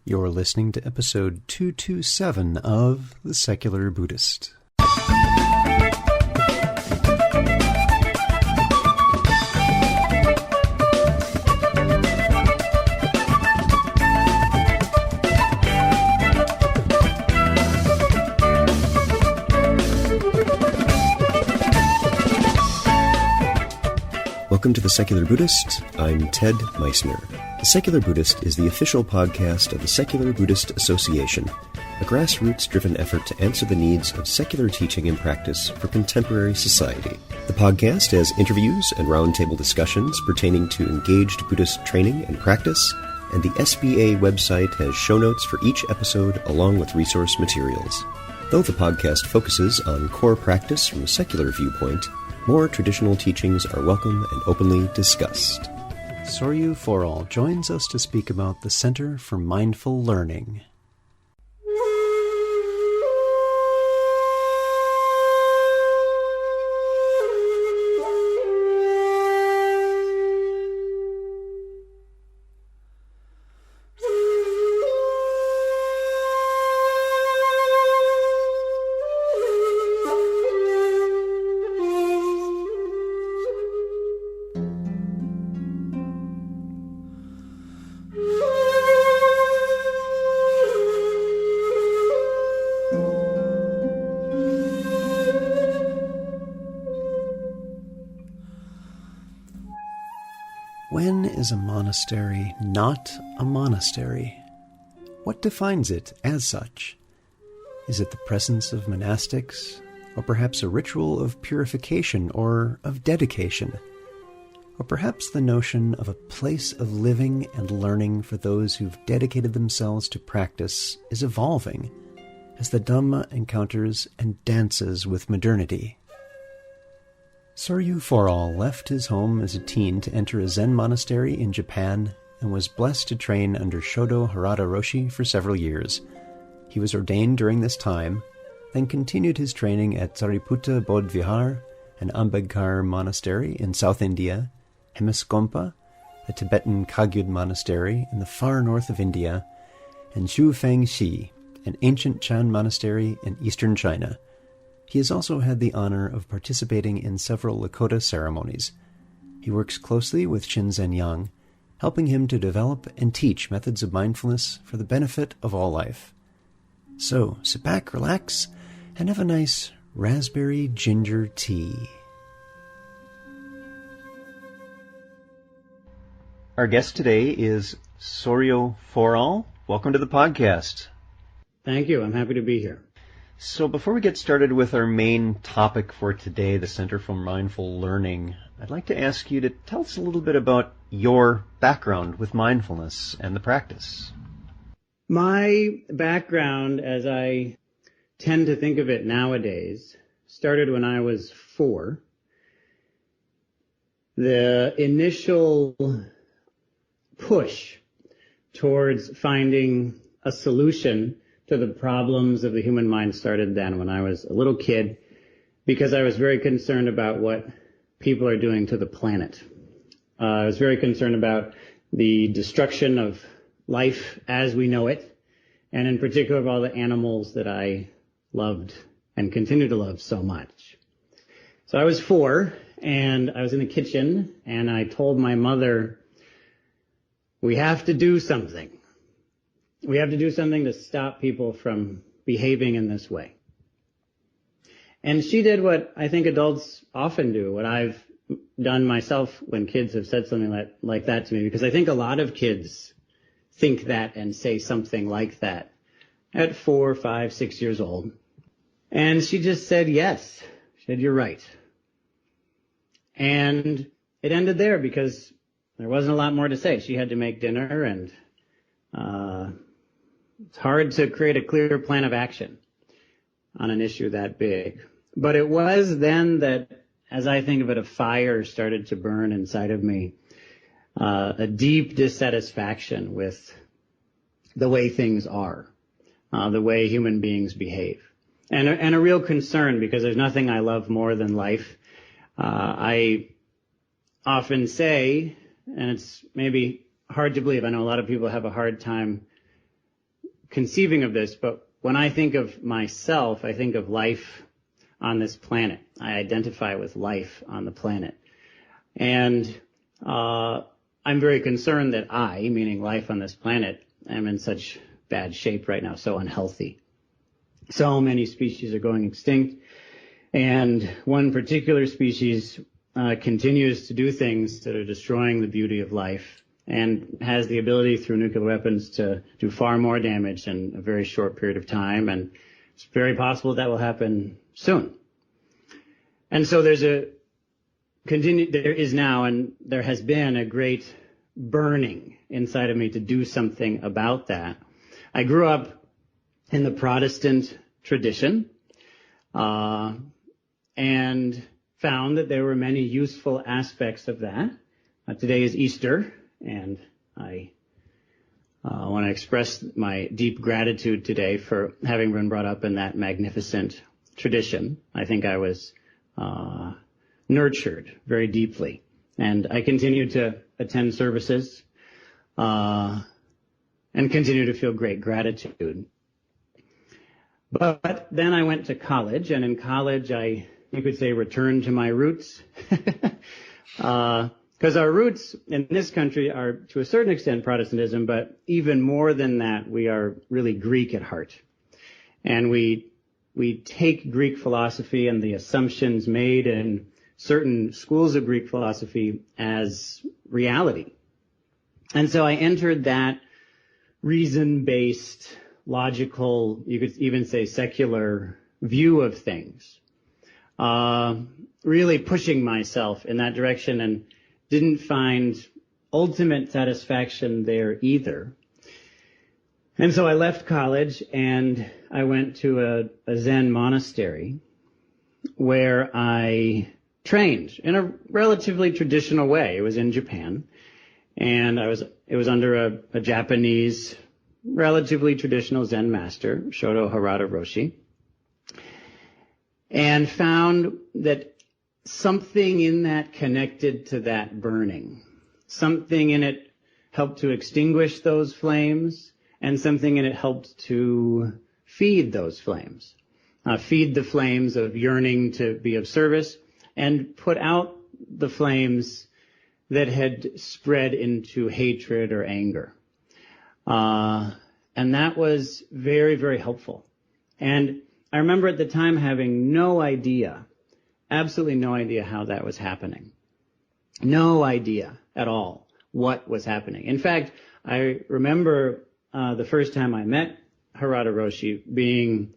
You're listening to episode 227 of The Secular Buddhist. Welcome to The Secular Buddhist. I'm Ted Meissner. The Secular Buddhist is the official podcast of the Secular Buddhist Association, a grassroots-driven effort to answer the needs of secular teaching and practice for contemporary society. The podcast has interviews and roundtable discussions pertaining to engaged Buddhist training and practice, and the SBA website has show notes for each episode along with resource materials. Though the podcast focuses on core practice from a secular viewpoint, more traditional teachings are welcome and openly discussed. Soryu Forall joins us to speak about the Center for Mindful Learning. When is a monastery not a monastery? What defines it as such? Is it the presence of monastics, or perhaps a ritual of purification or of dedication? Or perhaps the notion of a place of living and learning for those who've dedicated themselves to practice is evolving as the Dhamma encounters and dances with modernity. Soryu Forall left his home as a teen to enter a Zen monastery in Japan and was blessed to train under Shodo Harada Roshi for several years. He was ordained during this time, then continued his training at Sariputta Bodh Vihar, an Ambedkar monastery in South India, Hemiskompa, a Tibetan Kagyud monastery in the far north of India, and Shufeng-shi, an ancient Chan monastery in eastern China. He has also had the honor of participating in several Lakota ceremonies. He works closely with Shinzen Yang, helping him to develop and teach methods of mindfulness for the benefit of all life. So, sit back, relax, and have a nice raspberry ginger tea. Our guest today is Soryu Forall. Welcome to the podcast. Thank you. I'm happy to be here. So before we get started with our main topic for today, the Center for Mindful Learning, I'd like to ask you to tell us a little bit about your background with mindfulness and the practice. My background, as I tend to think of it nowadays, started when I was 4. The initial push towards finding a solution to the problems of the human mind started then when I was a little kid, because I was very concerned about what people are doing to the planet. I was very concerned about the destruction of life as we know it, and in particular of all the animals that I loved and continue to love so much. So I was 4, and I was in the kitchen, and I told my mother, we have to do something. We have to do something to stop people from behaving in this way. And she did what I think adults often do, what I've done myself when kids have said something like that to me, because I think a lot of kids think that and say something like that at 4, 5, 6 years old. And she just said, yes. She said, you're right. And it ended there because there wasn't a lot more to say. She had to make dinner, and it's hard to create a clear plan of action on an issue that big. But it was then that, as I think of it, a fire started to burn inside of me, a deep dissatisfaction with the way things are, the way human beings behave, and a real concern, because there's nothing I love more than life. I often say, and it's maybe hard to believe, I know a lot of people have a hard time conceiving of this, but when I think of myself, I think of life on this planet. I identify with life on the planet. And I'm very concerned that I, meaning life on this planet, am in such bad shape right now, so unhealthy. So many species are going extinct, and one particular species continues to do things that are destroying the beauty of life and has the ability through nuclear weapons to do far more damage in a very short period of time, and it's very possible that will happen soon. And so there is now, and there has been, a great burning inside of me to do something about that. I grew up in the Protestant tradition, and found that there were many useful aspects of that. Today is Easter, and I want to express my deep gratitude today for having been brought up in that magnificent tradition. I think I was nurtured very deeply, and I continue to attend services and continue to feel great gratitude. But then I went to college, and in college you could say, returned to my roots. Because our roots in this country are, to a certain extent, Protestantism, but even more than that, we are really Greek at heart. And we take Greek philosophy and the assumptions made in certain schools of Greek philosophy as reality. And so I entered that reason-based, logical, you could even say secular view of things, really pushing myself in that direction, and didn't find ultimate satisfaction there either. And so I left college and I went to a Zen monastery where I trained in a relatively traditional way. It was in Japan, and it was under a Japanese, relatively traditional Zen master, Shodo Harada Roshi, and found that something in that connected to that burning. Something in it helped to extinguish those flames, and something in it helped to feed those flames. Feed the flames of yearning to be of service, and put out the flames that had spread into hatred or anger. And that was very, very helpful. And I remember at the time having no idea, absolutely no idea how that was happening. No idea at all what was happening. In fact, I remember the first time I met Harada Roshi being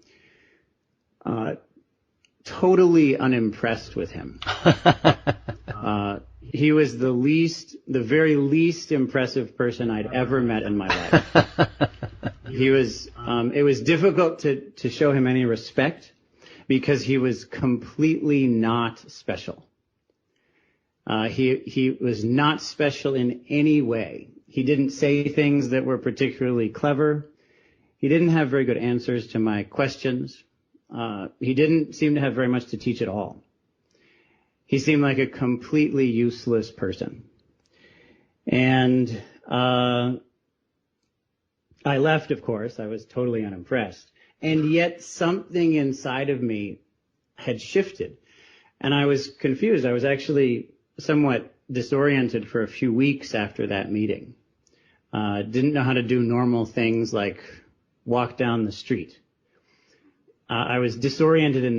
totally unimpressed with him. He was the very least impressive person I'd ever met in my life. It was difficult to show him any respect because he was completely not special. He was not special in any way. He didn't say things that were particularly clever. He didn't have very good answers to my questions. He didn't seem to have very much to teach at all. He seemed like a completely useless person. And I left, of course. I was totally unimpressed. And yet something inside of me had shifted. And I was confused. I was actually somewhat disoriented for a few weeks after that meeting. Didn't know how to do normal things like walk down the street. I was disoriented in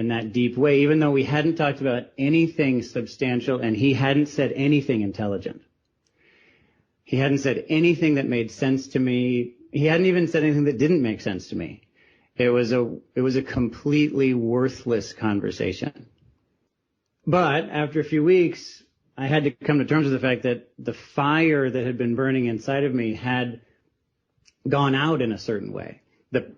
that deep way, even though we hadn't talked about anything substantial and he hadn't said anything intelligent. He hadn't said anything that made sense to me. He hadn't even said anything that didn't make sense to me. It was a completely worthless conversation. But after a few weeks, I had to come to terms with the fact that the fire that had been burning inside of me had gone out in a certain way.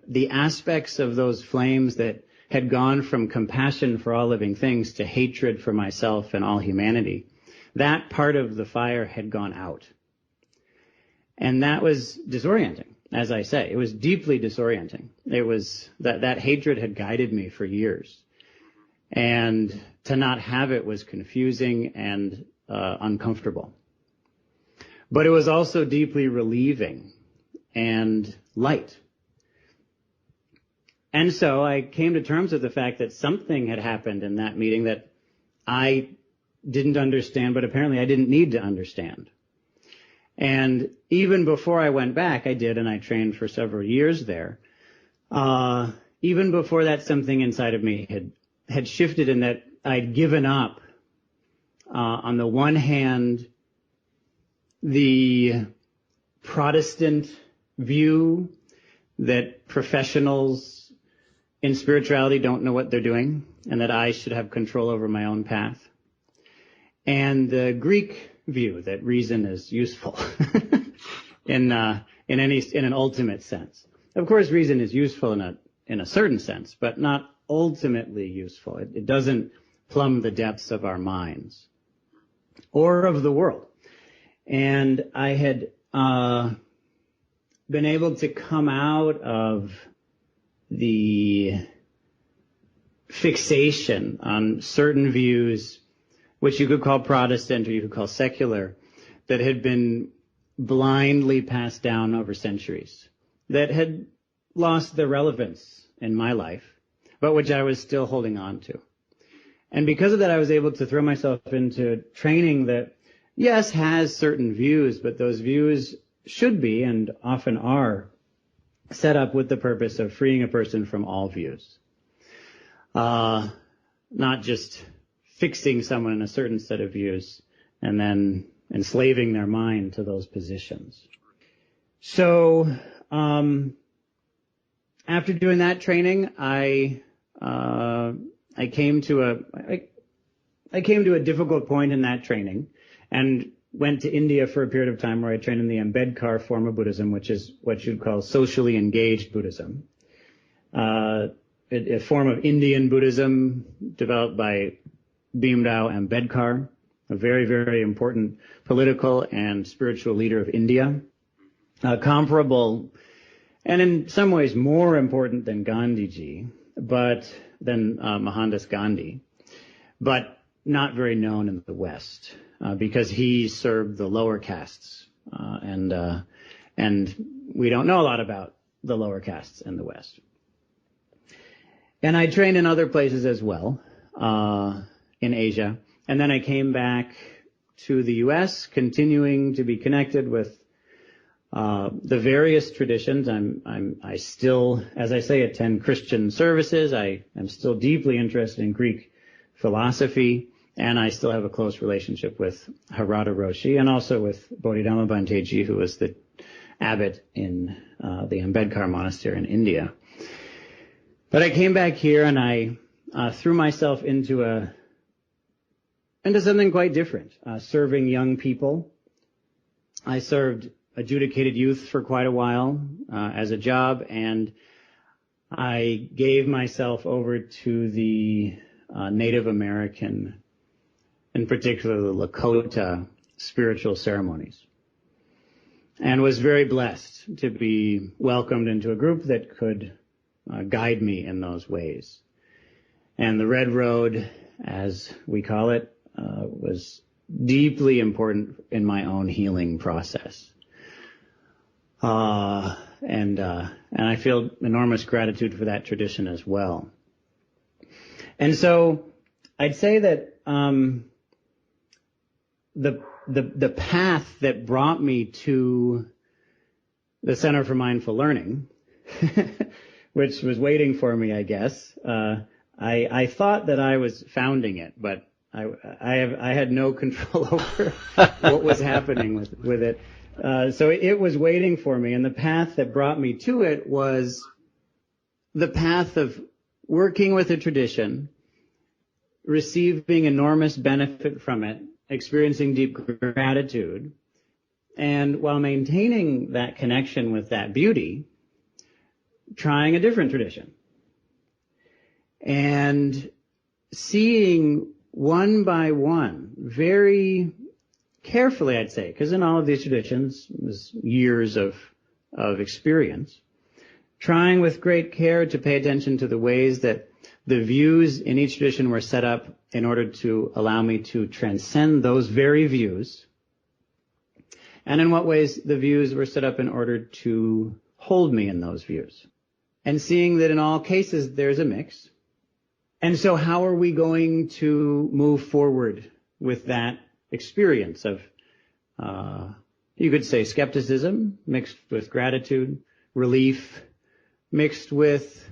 The aspects of those flames that had gone from compassion for all living things to hatred for myself and all humanity, that part of the fire had gone out. And that was disorienting, as I say. It was deeply disorienting. It was that hatred had guided me for years. And to not have it was confusing and uncomfortable. But it was also deeply relieving and light. And so I came to terms with the fact that something had happened in that meeting that I didn't understand, but apparently I didn't need to understand. And even before I went back, I did, and I trained for several years there. Even before that, something inside of me had shifted in that I'd given up, on the one hand, the Protestant view that professionals in spirituality don't know what they're doing, and that I should have control over my own path. And the Greek view that reason is useful in an ultimate sense. Of course, reason is useful in a certain sense, but not ultimately useful. It doesn't plumb the depths of our minds or of the world. And I had been able to come out of the fixation on certain views, which you could call Protestant or you could call secular, that had been blindly passed down over centuries, that had lost their relevance in my life, but which I was still holding on to. And because of that, I was able to throw myself into training that, yes, has certain views, but those views should be, and often are, set up with the purpose of freeing a person from all views. Not just fixing someone in a certain set of views and then enslaving their mind to those positions. So, after doing that training, I came to a difficult point in that training and went to India for a period of time where I trained in the Ambedkar form of Buddhism, which is what you'd call socially engaged Buddhism. A form of Indian Buddhism developed by Bhimrao Ambedkar, a very, very important political and spiritual leader of India. Comparable, and in some ways more important than Gandhiji, than Mohandas Gandhi, but not very known in the West, because he served the lower castes, and we don't know a lot about the lower castes in the West. And I trained in other places as well, in Asia, and then I came back to the U.S., continuing to be connected with the various traditions. I still, as I say, attend Christian services. I am still deeply interested in Greek philosophy, and I still have a close relationship with Harada Roshi and also with Bodhidharma Bhanteji, who was the abbot in the Ambedkar monastery in India. But I came back here and I threw myself into something quite different, serving young people. I served adjudicated youth for quite a while as a job, and I gave myself over to the Native American, in particular the Lakota, spiritual ceremonies, and was very blessed to be welcomed into a group that could guide me in those ways. And the Red Road, as we call it, was deeply important in my own healing process. And I feel enormous gratitude for that tradition as well. And so I'd say that the path that brought me to the Center for Mindful Learning, which was waiting for me, I guess, I thought that I was founding it, but I had no control over what was happening with it. So it was waiting for me, and the path that brought me to it was the path of working with a tradition, receiving enormous benefit from it, experiencing deep gratitude, and while maintaining that connection with that beauty, trying a different tradition. And seeing one by one, very carefully, I'd say, because in all of these traditions, it was years of experience, trying with great care to pay attention to the ways that the views in each tradition were set up in order to allow me to transcend those very views, and in what ways the views were set up in order to hold me in those views. and seeing that in all cases there's a mix. And so how are we going to move forward with that experience of, you could say, skepticism mixed with gratitude, relief mixed with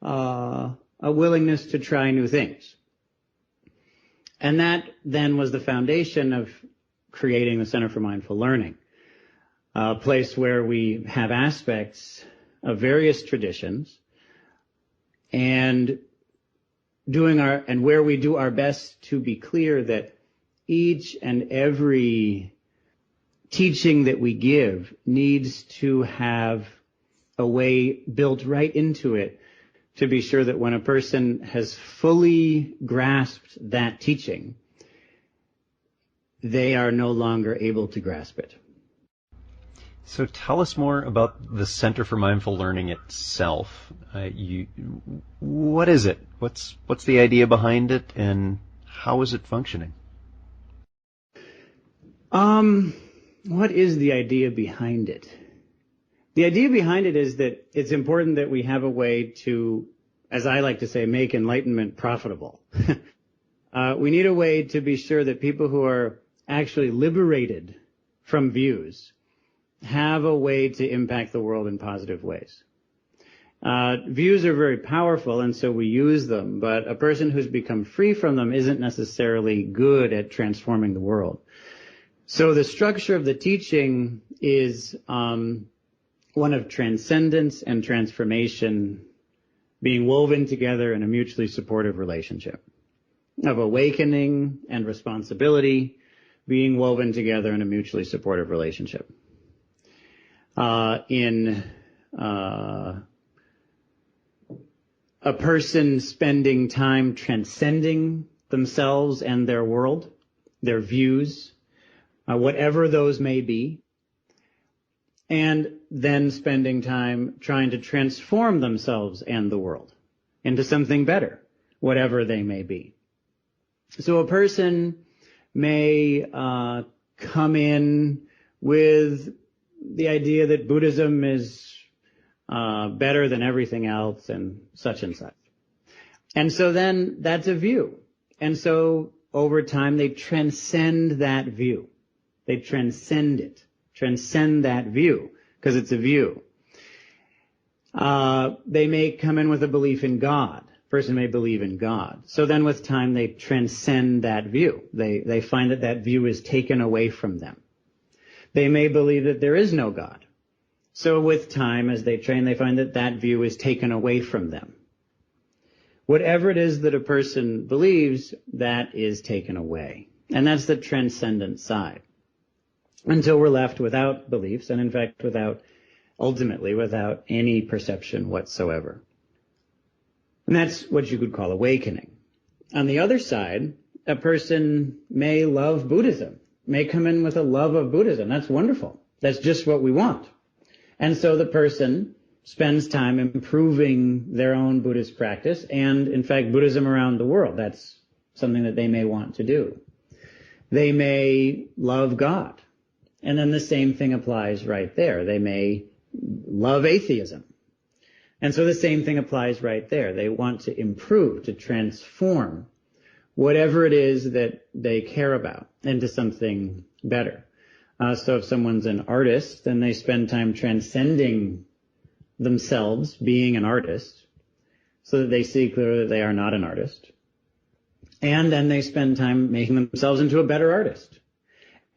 a willingness to try new things? And that then was the foundation of creating the Center for Mindful Learning, a place where we have aspects of various traditions and where we do our best to be clear that each and every teaching that we give needs to have a way built right into it to be sure that when a person has fully grasped that teaching, they are no longer able to grasp it. So tell us more about the Center for Mindful Learning itself. What is it? What's the idea behind it, and how is it functioning? What is the idea behind it? The idea behind it is that it's important that we have a way to, as I like to say, make enlightenment profitable. We need a way to be sure that people who are actually liberated from views have a way to impact the world in positive ways. Views are very powerful, and so we use them, but a person who's become free from them isn't necessarily good at transforming the world. So the structure of the teaching is one of transcendence and transformation being woven together in a mutually supportive relationship, of awakening and responsibility being woven together in a mutually supportive relationship. In a person spending time transcending themselves and their world, their views, whatever those may be, and then spending time trying to transform themselves and the world into something better, whatever they may be. So a person may come in with the idea that Buddhism is better than everything else and such and such. And so then that's a view. And so over time they transcend that view. They transcend it. Transcend that view, because it's a view. They may come in with a belief in God. A person may believe in God. So then with time they transcend that view. They find that that view is taken away from them. They may believe that there is no God. So with time, as they train, they find that that view is taken away from them. Whatever it is that a person believes, that is taken away. And that's the transcendent side. Until we're left without beliefs, and in fact ultimately without any perception whatsoever. And that's what you could call awakening. On the other side, a person may love Buddhism, may come in with a love of Buddhism. That's wonderful. That's just what we want. And so the person spends time improving their own Buddhist practice and, in fact, Buddhism around the world. That's something that they may want to do. They may love God. And then the same thing applies right there. They may love atheism. And so the same thing applies right there. They want to improve, to transform whatever it is that they care about into something better. So if someone's an artist, then they spend time transcending themselves being an artist so that they see clearly that they are not an artist. And then they spend time making themselves into a better artist.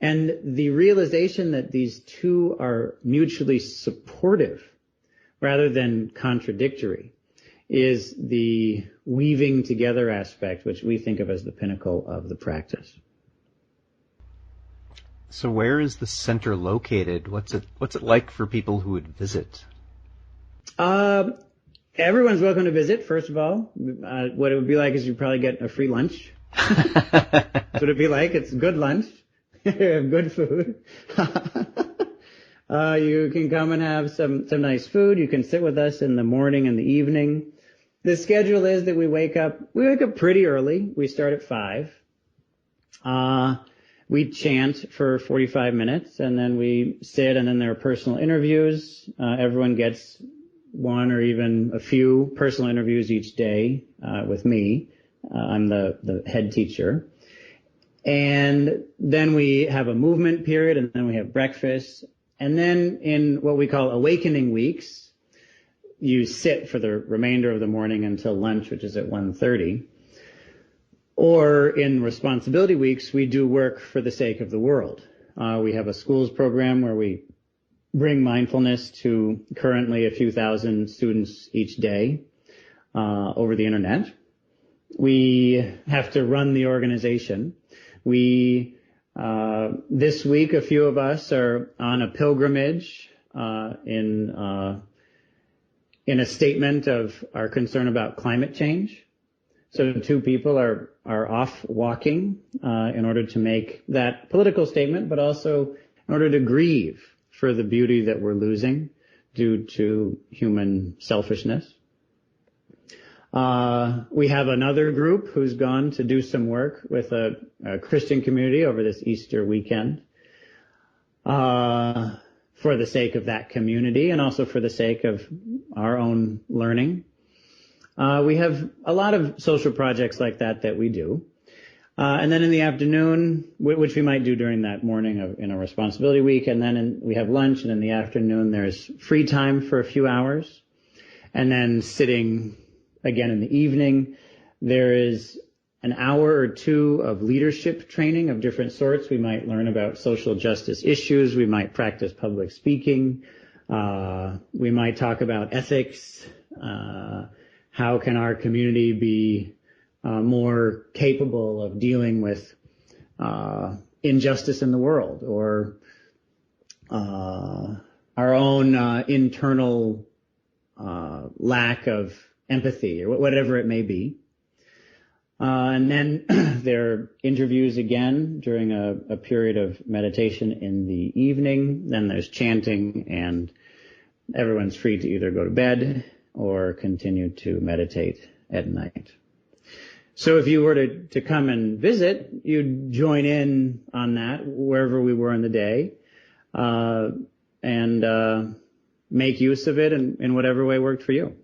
And the realization that these two are mutually supportive rather than contradictory is the weaving together aspect, which we think of as the pinnacle of the practice. So where is the center located? What's it like for people who would visit? Everyone's welcome to visit, first of all. What it would be like is you'd probably get a free lunch. That's what it'd be like. It's good lunch. Good food. You can come and have some nice food. You can sit with us in the morning and the evening. The schedule is that we wake up pretty early. We start at 5. We chant for 45 minutes and then we sit, and then there are personal interviews. Everyone gets one or even a few personal interviews each day with me. I'm the head teacher. And then we have a movement period, and then we have breakfast. And then in what we call awakening weeks, you sit for the remainder of the morning until lunch, which is at 1:30. Or in responsibility weeks, we do work for the sake of the world. We have a schools program where we bring mindfulness to currently a few thousand students each day over the internet. We have to run the organization. This week, a few of us are on a pilgrimage in a statement of our concern about climate change. So 2 people are off walking in order to make that political statement, but also in order to grieve for the beauty that we're losing due to human selfishness. We have another group who's gone to do some work with a Christian community over this Easter weekend for the sake of that community and also for the sake of our own learning. We have a lot of social projects like that we do. And then in the afternoon, which we might do during that morning in a responsibility week, and then we have lunch, and in the afternoon there's free time for a few hours. And then sitting again in the evening, there is an hour or 2 of leadership training of different sorts. We might learn about social justice issues. We might practice public speaking. We might talk about ethics. How can our community be more capable of dealing with injustice in the world, or our own internal lack of empathy, or whatever it may be. And then there are interviews again during a period of meditation in the evening. Then there's chanting, and everyone's free to either go to bed or continue to meditate at night. So if you were to come and visit, you'd join in on that wherever we were in the day, and make use of it in whatever way worked for you.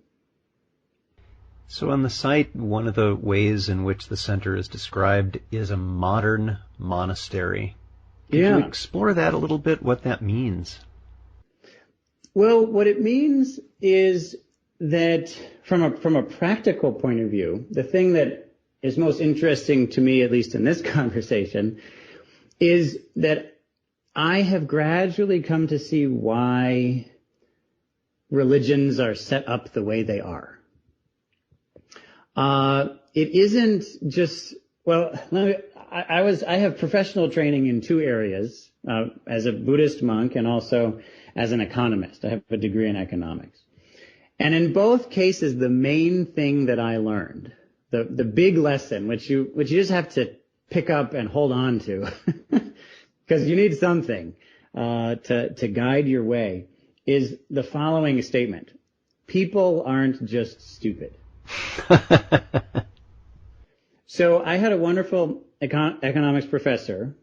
So on the site, one of the ways in which the center is described is a modern monastery. Could you explore that a little bit, what that means? Well, what it means is that from a practical point of view, the thing that is most interesting to me, at least in this conversation, is that I have gradually come to see why religions are set up the way they are. It isn't just, I have professional training in 2 areas, as a Buddhist monk and also as an economist. I have a degree in economics. And in both cases, the main thing that I learned, the big lesson, which you just have to pick up and hold on to, because you need something, to guide your way, is the following statement. People aren't just stupid. So I had a wonderful economics professor,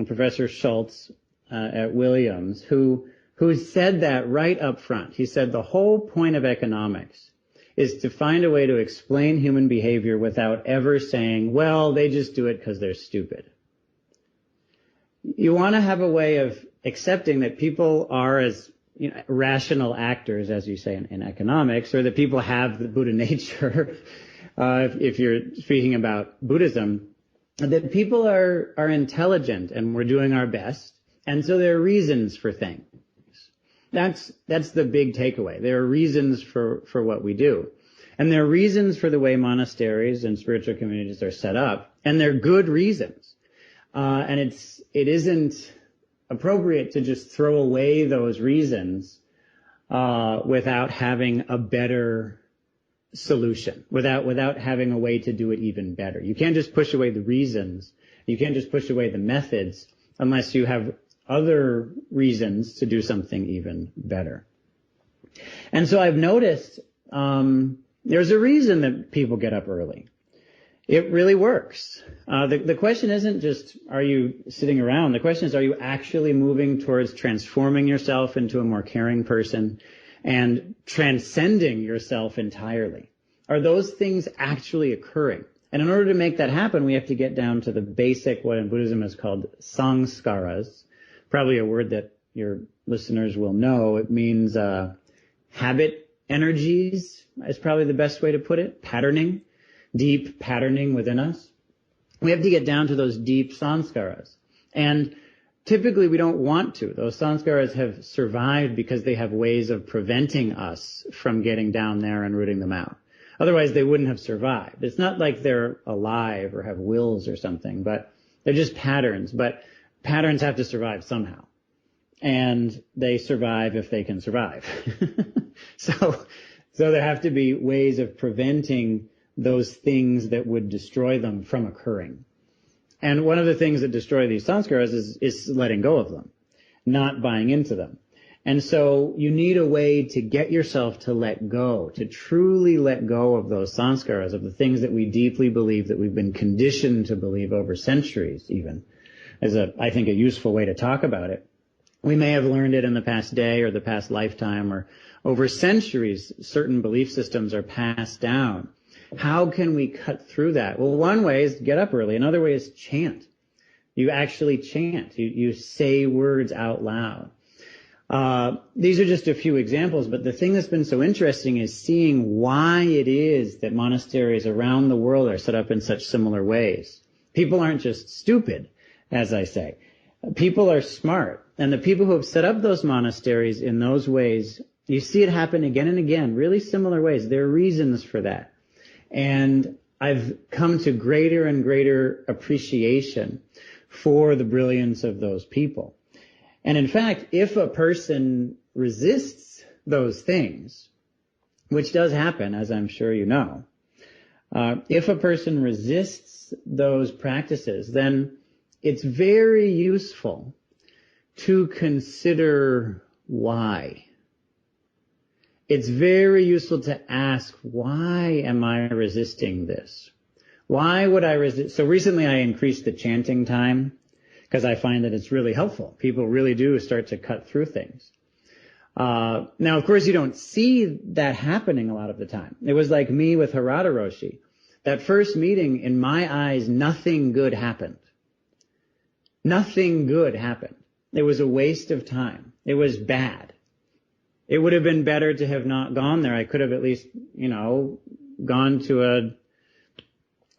Professor Schultz, at Williams, who said that right up front. He said the whole point of economics is to find a way to explain human behavior without ever saying, well, they just do it because they're stupid. You want to have a way of accepting that people are as rational actors, as you say in economics, or that people have the Buddha nature, if you're speaking about Buddhism, that people are intelligent and we're doing our best, and so there are reasons for things. That's the big takeaway. There are reasons for what we do. And there are reasons for the way monasteries and spiritual communities are set up, and they're good reasons. And it isn't appropriate to just throw away those reasons without having a better solution, without having a way to do it even better. You can't just push away the reasons. You can't just push away the methods unless you have other reasons to do something even better. And so I've noticed there's a reason that people get up early. It really works. The question isn't just, are you sitting around? The question is, are you actually moving towards transforming yourself into a more caring person? and transcending yourself entirely. Are those things actually occurring? And in order to make that happen, we have to get down to the basic, what in Buddhism is called samskaras, probably a word that your listeners will know. It means habit energies is probably the best way to put it, patterning, deep patterning within us. We have to get down to those deep samskaras. And typically we don't want to. Those samskaras have survived because they have ways of preventing us from getting down there and rooting them out. Otherwise they wouldn't have survived. It's not like they're alive or have wills or something, but they're just patterns. But patterns have to survive somehow. And they survive if they can survive. So there have to be ways of preventing those things that would destroy them from occurring. And one of the things that destroy these samskaras is letting go of them, not buying into them. And so you need a way to get yourself to let go, to truly let go of those samskaras, of the things that we deeply believe, that we've been conditioned to believe over centuries even, as I think a useful way to talk about it. We may have learned it in the past day or the past lifetime, or over centuries, certain belief systems are passed down. How can we cut through that? Well, one way is get up early. Another way is chant. You actually chant. You say words out loud. These are just a few examples, but the thing that's been so interesting is seeing why it is that monasteries around the world are set up in such similar ways. People aren't just stupid, as I say. People are smart. And the people who have set up those monasteries in those ways, you see it happen again and again, really similar ways. There are reasons for that. And I've come to greater and greater appreciation for the brilliance of those people. And in fact, if a person resists those things, which does happen, as I'm sure you know, if a person resists those practices, then it's very useful to consider why. It's very useful to ask, why am I resisting this? Why would I resist? So recently I increased the chanting time because I find that it's really helpful. People really do start to cut through things. Now, of course, you don't see that happening a lot of the time. It was like me with Harada Roshi. That first meeting, in my eyes, nothing good happened. Nothing good happened. It was a waste of time. It was bad. It would have been better to have not gone there. I could have at least, gone to a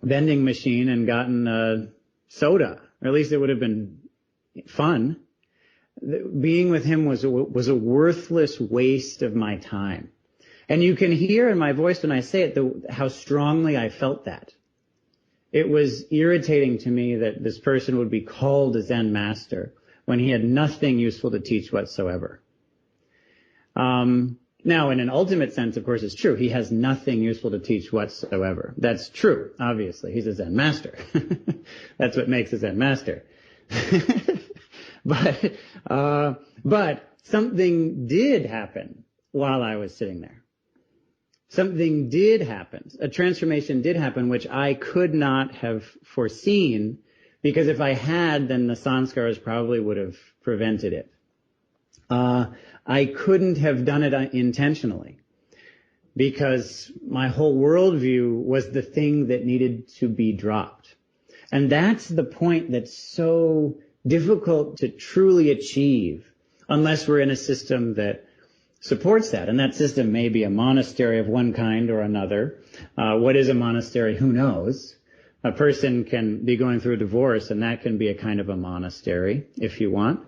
vending machine and gotten a soda. Or at least it would have been fun. Being with him was a worthless waste of my time. And you can hear in my voice when I say it how strongly I felt that. It was irritating to me that this person would be called a Zen master when he had nothing useful to teach whatsoever. Now, in an ultimate sense, of course, it's true. He has nothing useful to teach whatsoever. That's true, obviously. He's a Zen master. That's what makes a Zen master. But something did happen while I was sitting there. Something did happen. A transformation did happen, which I could not have foreseen, because if I had, then the sanskaras probably would have prevented it. I couldn't have done it intentionally, because my whole worldview was the thing that needed to be dropped. And that's the point that's so difficult to truly achieve unless we're in a system that supports that. And that system may be a monastery of one kind or another. What is a monastery? Who knows? A person can be going through a divorce, and that can be a kind of a monastery, if you want.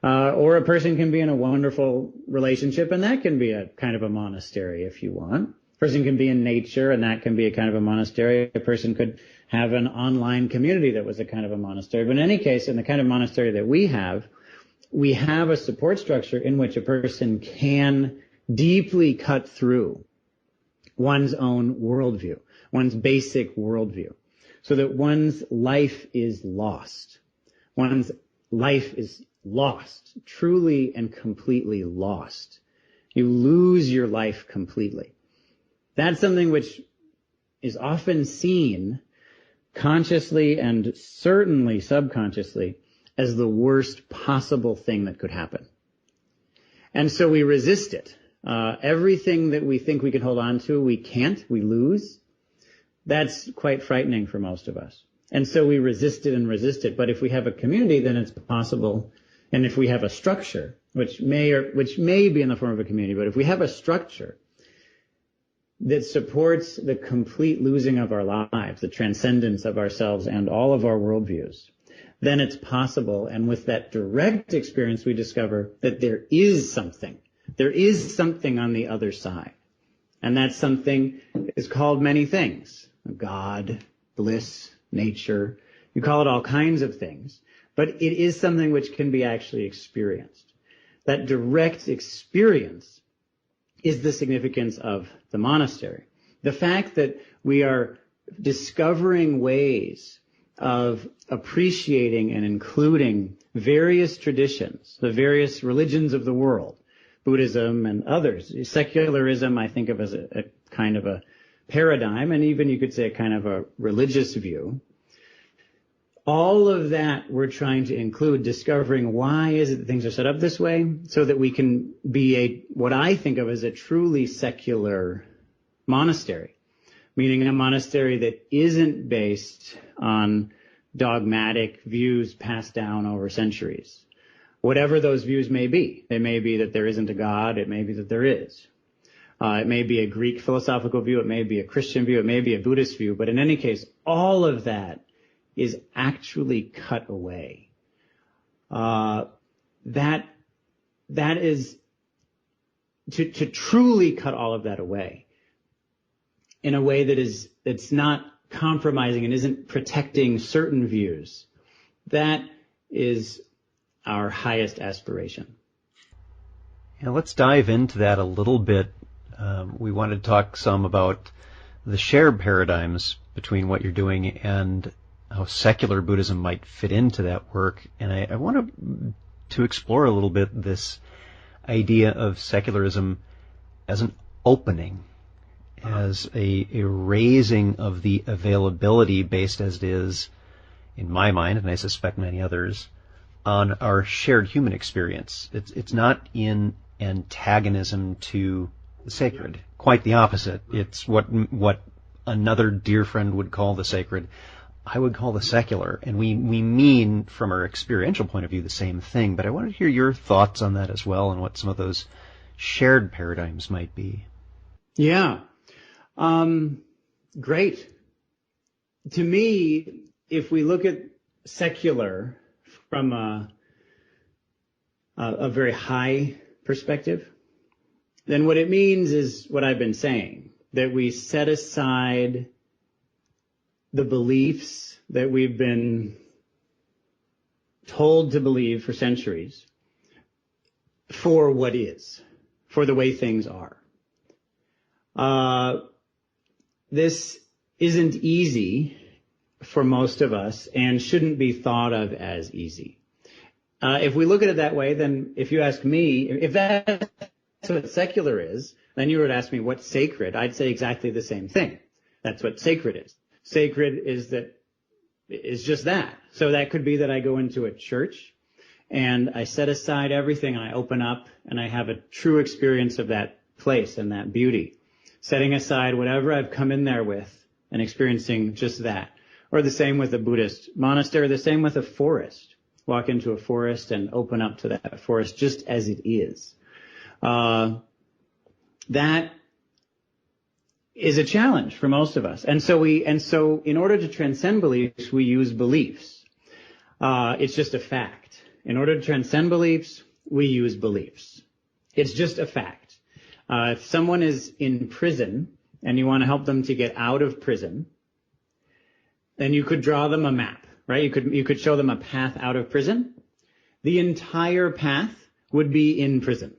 Or a person can be in a wonderful relationship, and that can be a kind of a monastery, if you want. A person can be in nature, and that can be a kind of a monastery. A person could have an online community that was a kind of a monastery. But in any case, in the kind of monastery that we have a support structure in which a person can deeply cut through one's own worldview, one's basic worldview, so that one's life is lost. One's life is lost, truly and completely lost. You lose your life completely. That's something which is often seen consciously and certainly subconsciously as the worst possible thing that could happen. And so we resist it. everything that we think we can hold on to, we can't, we lose. That's quite frightening for most of us. And so we resist it and resist it. But if we have a community, then it's possible. And if we have a structure, which may be in the form of a community, but if we have a structure that supports the complete losing of our lives, the transcendence of ourselves and all of our worldviews, then it's possible. And with that direct experience, we discover that there is something. There is something on the other side. And that something is called many things. God, bliss, nature. You call it all kinds of things. But it is something which can be actually experienced. That direct experience is the significance of the monastery. The fact that we are discovering ways of appreciating and including various traditions, the various religions of the world, Buddhism and others. Secularism, I think of as a kind of a paradigm, and even you could say a kind of a religious view. All of that we're trying to include, discovering why is it that things are set up this way, so that we can be what I think of as a truly secular monastery, meaning a monastery that isn't based on dogmatic views passed down over centuries. Whatever those views may be. It may be that there isn't a God. It may be that there is. It may be a Greek philosophical view. It may be a Christian view. It may be a Buddhist view. But in any case, all of that is actually cut away. That is to truly cut all of that away in a way that's not compromising and isn't protecting certain views. That is our highest aspiration. Yeah, let's dive into that a little bit. We wanted to talk some about the shared paradigms between what you're doing and how secular Buddhism might fit into that work. And I want to explore a little bit this idea of secularism as an opening, as a raising of the availability, based as it is, in my mind, and I suspect many others, on our shared human experience. It's not in antagonism to the sacred. Quite the opposite. It's what another dear friend would call the sacred, I would call the secular. And we mean, from our experiential point of view, the same thing. But I want to hear your thoughts on that as well, and what some of those shared paradigms might be. Yeah. Great. To me, if we look at secular from a very high perspective, then what it means is what I've been saying, that we set aside the beliefs that we've been told to believe for centuries for what is, for the way things are. This isn't easy for most of us and shouldn't be thought of as easy. If we look at it that way, then if you ask me, if that's what secular is, then you would ask me what's sacred. I'd say exactly the same thing. That's what sacred is. Sacred is just that. So that could be that I go into a church and I set aside everything and I open up and I have a true experience of that place and that beauty. Setting aside whatever I've come in there with and experiencing just that. Or the same with a Buddhist monastery, the same with a forest. Walk into a forest and open up to that forest just as it is. That is a challenge for most of us. And so in order to transcend beliefs, we use beliefs. It's just a fact. In order to transcend beliefs, we use beliefs. It's just a fact. If someone is in prison and you want to help them to get out of prison, then you could draw them a map, right? You could show them a path out of prison. The entire path would be in prison.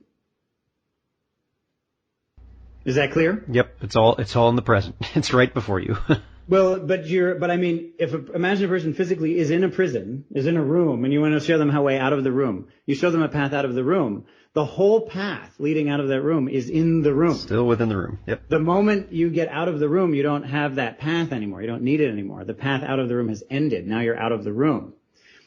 Is that clear? Yep, it's all in the present. It's right before you. Well, but I mean, imagine a person physically is in a prison, is in a room, and you want to show them how way out of the room. You show them a path out of the room. The whole path leading out of that room is in the room. Still within the room. Yep. The moment you get out of the room, you don't have that path anymore. You don't need it anymore. The path out of the room has ended. Now you're out of the room.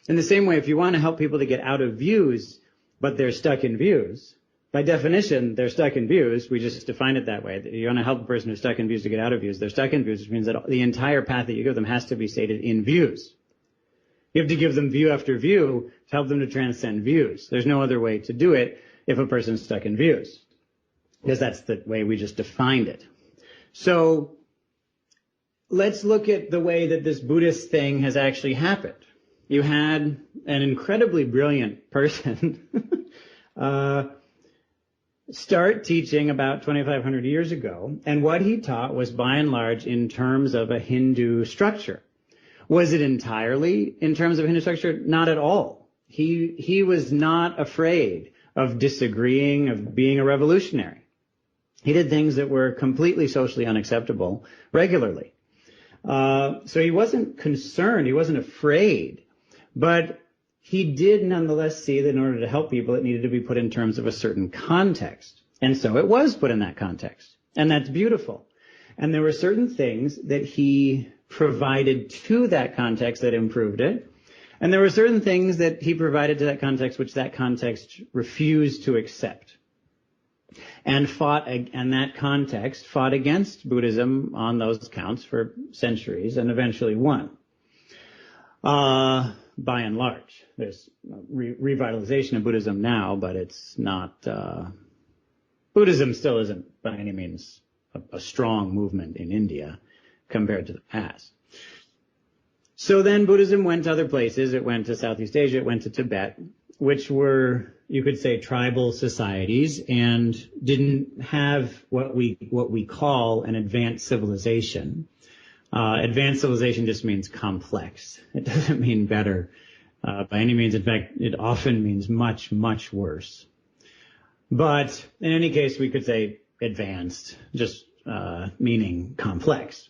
In the same way, if you want to help people to get out of views, but they're stuck in views, by definition, they're stuck in views. We just define it that way. You want to help a person who's stuck in views to get out of views. They're stuck in views, which means that the entire path that you give them has to be stated in views. You have to give them view after view to help them to transcend views. There's no other way to do it if a person's stuck in views, because that's the way we just defined it. So let's look at the way that this Buddhist thing has actually happened. You had an incredibly brilliant person start teaching about 2,500 years ago, and what he taught was by and large in terms of a Hindu structure. Was it entirely in terms of Hindu structure? Not at all. He was not afraid of disagreeing, of being a revolutionary. He did things that were completely socially unacceptable regularly. So he wasn't concerned, he wasn't afraid, but he did nonetheless see that in order to help people, it needed to be put in terms of a certain context. And so it was put in that context. And that's beautiful. And there were certain things that he provided to that context that improved it. And there were certain things that he provided to that context which that context refused to accept. And that context fought against Buddhism on those counts for centuries and eventually won. By and large. There's revitalization of Buddhism now, but it's not, Buddhism still isn't by any means a strong movement in India compared to the past. So then Buddhism went to other places. It went to Southeast Asia, it went to Tibet, which were, you could say, tribal societies and didn't have what we call an advanced civilization. Advanced civilization just means complex. It doesn't mean better by any means. In fact, it often means much, much worse. But in any case, we could say advanced, just meaning complex.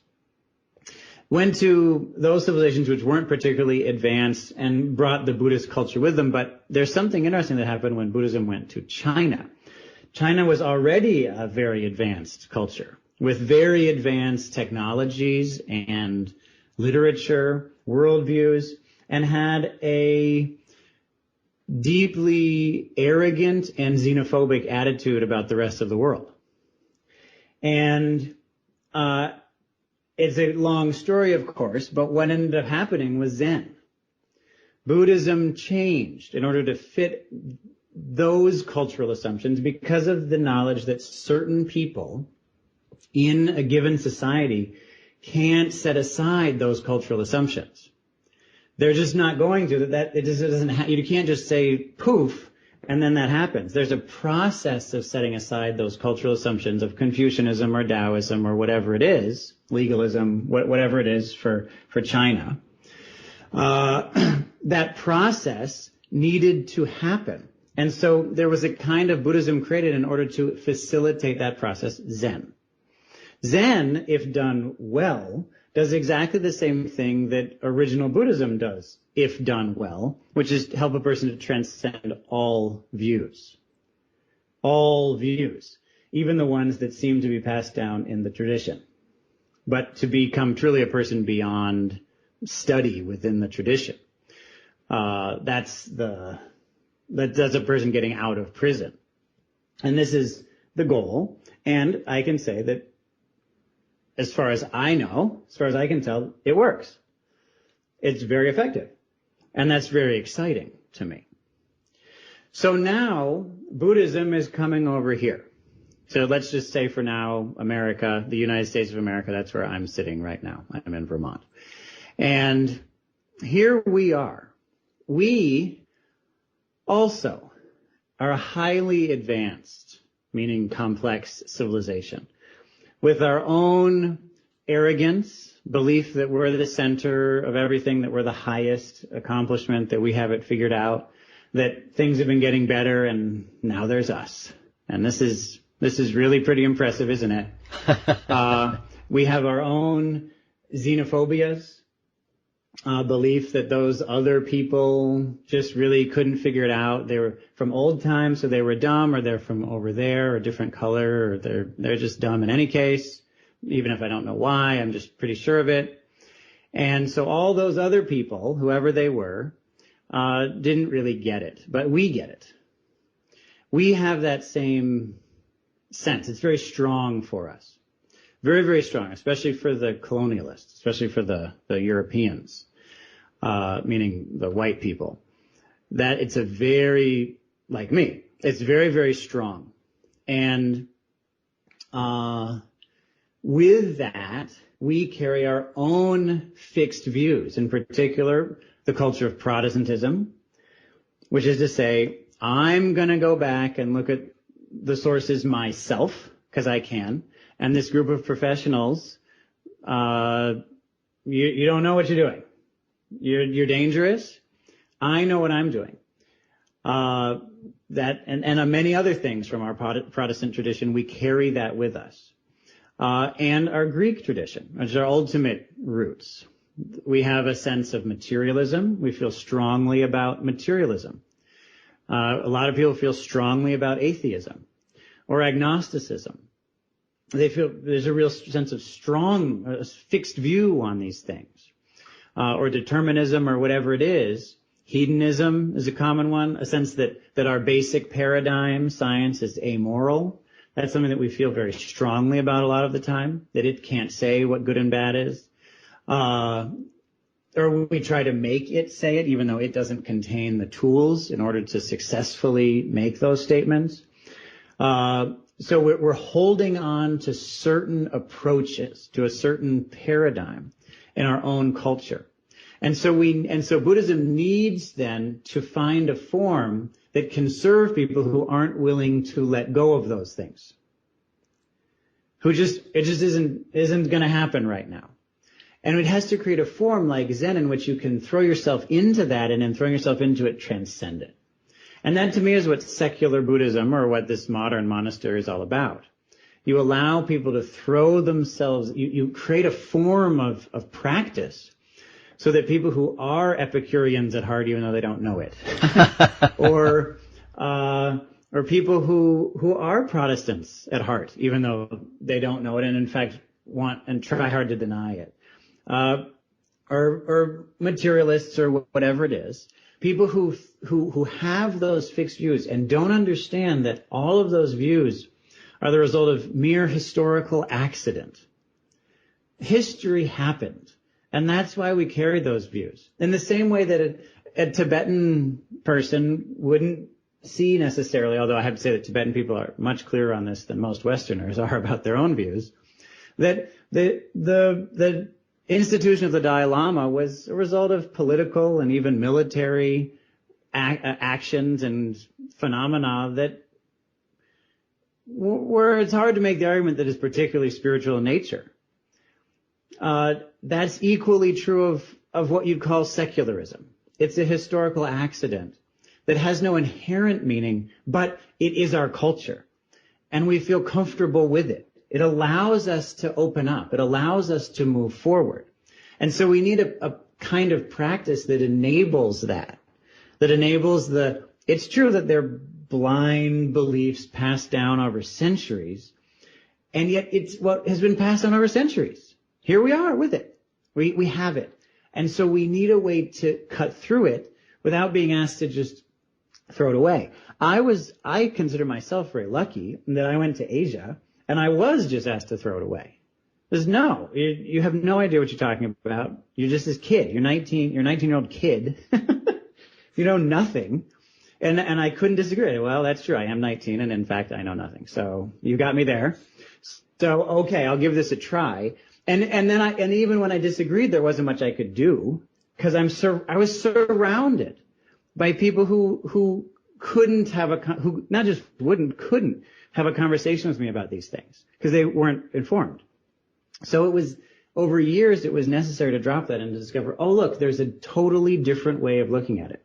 Went to those civilizations which weren't particularly advanced and brought the Buddhist culture with them. But there's something interesting that happened when Buddhism went to China. China was already a very advanced culture, with very advanced technologies and literature, worldviews, and had a deeply arrogant and xenophobic attitude about the rest of the world. And it's a long story, of course, but what ended up happening was Zen. Buddhism changed in order to fit those cultural assumptions because of the knowledge that certain people in a given society can't set aside those cultural assumptions. They're just not going to. It just doesn't. You can't just say poof and then that happens. There's a process of setting aside those cultural assumptions of Confucianism or Taoism or whatever it is, legalism, whatever it is for China. That process needed to happen. And so there was a kind of Buddhism created in order to facilitate that process, Zen. Zen, if done well, does exactly the same thing that original Buddhism does, if done well, which is to help a person to transcend all views. All views, even the ones that seem to be passed down in the tradition. But to become truly a person beyond study within the tradition. That's a person getting out of prison. And this is the goal. And I can say that as far as I know, as far as I can tell, it works. It's very effective. And that's very exciting to me. So now Buddhism is coming over here. So let's just say for now, America, the United States of America, that's where I'm sitting right now. I'm in Vermont. And here we are. We also are a highly advanced, meaning complex civilization, with our own arrogance, belief that we're the center of everything, that we're the highest accomplishment, that we have it figured out, that things have been getting better, and now there's us. And this is really pretty impressive, isn't it? We have our own xenophobias, belief that those other people just really couldn't figure it out. They were from old times, so they were dumb, or they're from over there, or a different color, or they're just dumb in any case. Even if I don't know why, I'm just pretty sure of it. And so all those other people, whoever they were, didn't really get it, but we get it. we have that same sense. It's very strong for us. Very, very strong, especially for the colonialists, especially for the Europeans, meaning the white people, that it's a very, like me, it's very, very strong. And with that, we carry our own fixed views, in particular, the culture of Protestantism, which is to say, I'm going to go back and look at the sources myself, because I can. And this group of professionals, you don't know what you're doing. You're dangerous. I know what I'm doing. That and many other things from our Protestant tradition, we carry that with us. And our Greek tradition, which are our ultimate roots. We have a sense of materialism. We feel strongly about materialism. A lot of people feel strongly about atheism or agnosticism. They feel there's a real sense of strong, fixed view on these things, or determinism or whatever it is. Hedonism is a common one, a sense that our basic paradigm, science, is amoral. That's something that we feel very strongly about a lot of the time, that it can't say what good and bad is. Or we try to make it say it, even though it doesn't contain the tools in order to successfully make those statements. So we're holding on to certain approaches, to a certain paradigm in our own culture. And so Buddhism needs then to find a form that can serve people who aren't willing to let go of those things. It just isn't going to happen right now. And it has to create a form like Zen in which you can throw yourself into that, and then throwing yourself into it, transcend it. And that to me is what secular Buddhism, or what this modern monastery, is all about. You allow people to throw themselves, you create a form of practice so that people who are Epicureans at heart, even though they don't know it, or people who are Protestants at heart, even though they don't know it, and in fact want and try hard to deny it, or materialists, or whatever it is. People who have those fixed views and don't understand that all of those views are the result of mere historical accident. History happened, and that's why we carry those views. In the same way that a Tibetan person wouldn't see necessarily, although I have to say that Tibetan people are much clearer on this than most Westerners are about their own views, that the institution of the Dalai Lama was a result of political and even military actions and phenomena that where it's hard to make the argument that is particularly spiritual in nature. That's equally true of what you'd call secularism. It's a historical accident that has no inherent meaning, but it is our culture, and we feel comfortable with it. It allows us to open up. It allows us to move forward. And so we need a kind of practice that enables that enables it's true that they're blind beliefs passed down over centuries, and yet it's what has been passed down over centuries. Here we are with it. We have it. And so we need a way to cut through it without being asked to just throw it away. I consider myself very lucky that I went to Asia, and I was just asked to throw it away. There's no, you have no idea what you're talking about. You're just this kid. You're a 19-year-old kid. You know nothing. And I couldn't disagree. Well, that's true. I am 19, and in fact, I know nothing. So you got me there. So, okay, I'll give this a try. And even when I disagreed, there wasn't much I could do, because I was surrounded by people who couldn't have couldn't have a conversation with me about these things because they weren't informed. So it was, over years, it was necessary to drop that and to discover, oh, look, there's a totally different way of looking at it.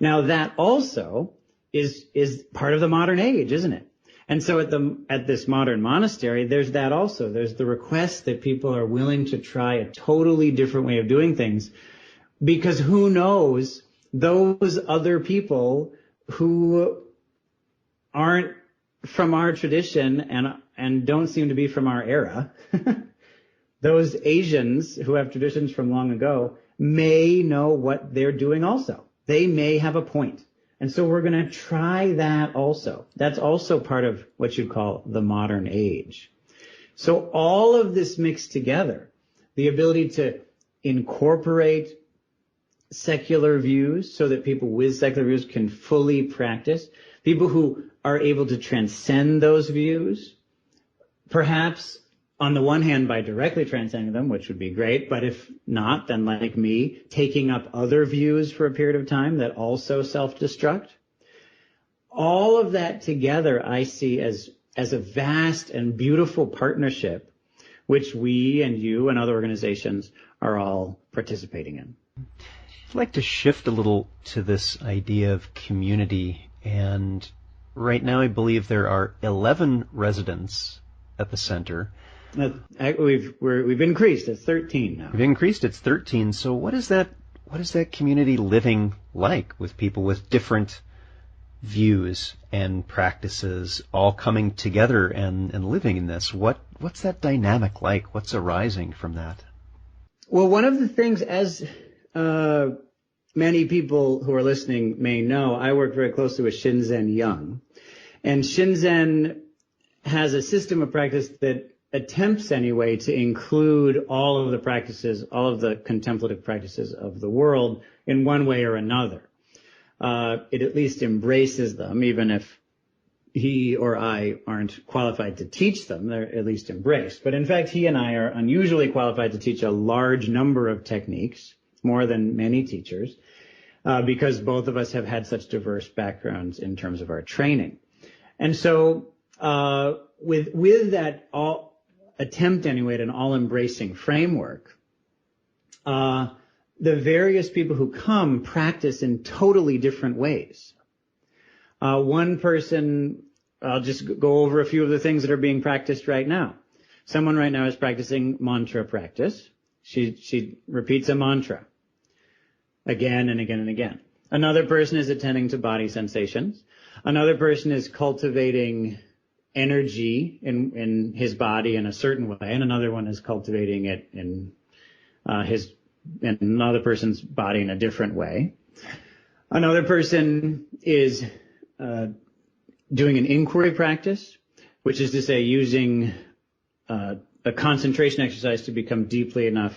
Now that also is part of the modern age, isn't it? And so at this modern monastery, there's that also. There's the request that people are willing to try a totally different way of doing things, because who knows, those other people who aren't from our tradition and don't seem to be from our era, those Asians who have traditions from long ago may know what they're doing also. They may have a point. And so we're going to try that also. That's also part of what you'd call the modern age. So all of this mixed together, the ability to incorporate secular views so that people with secular views can fully practice, people who are able to transcend those views, perhaps on the one hand by directly transcending them, which would be great, but if not, then like me, taking up other views for a period of time that also self-destruct. All of that together I see as a vast and beautiful partnership, which we and you and other organizations are all participating in. I'd like to shift a little to this idea of community, and right now I believe there are 11 residents at the center. We've increased. It's 13 now. We've increased. It's 13. So what is that community living like with people with different views and practices all coming together and living in this? What's that dynamic like? What's arising from that? Well, one of the things, as many people who are listening may know, I work very closely with Shinzen Young. And Shinzen has a system of practice that attempts anyway to include all of the practices, all of the contemplative practices of the world in one way or another. It at least embraces them, even if he or I aren't qualified to teach them, they're at least embraced. But in fact, he and I are unusually qualified to teach a large number of techniques, more than many teachers, because both of us have had such diverse backgrounds in terms of our training. And so, with that all attempt anyway at an all-embracing framework, the various people who come practice in totally different ways. One person, I'll just go over a few of the things that are being practiced right now. Someone right now is practicing mantra practice. She repeats a mantra again and again and again. Another person is attending to body sensations. Another person is cultivating energy in his body in a certain way, and another one is cultivating it in another person's body in a different way. Another person is doing an inquiry practice, which is to say using a concentration exercise to become deeply enough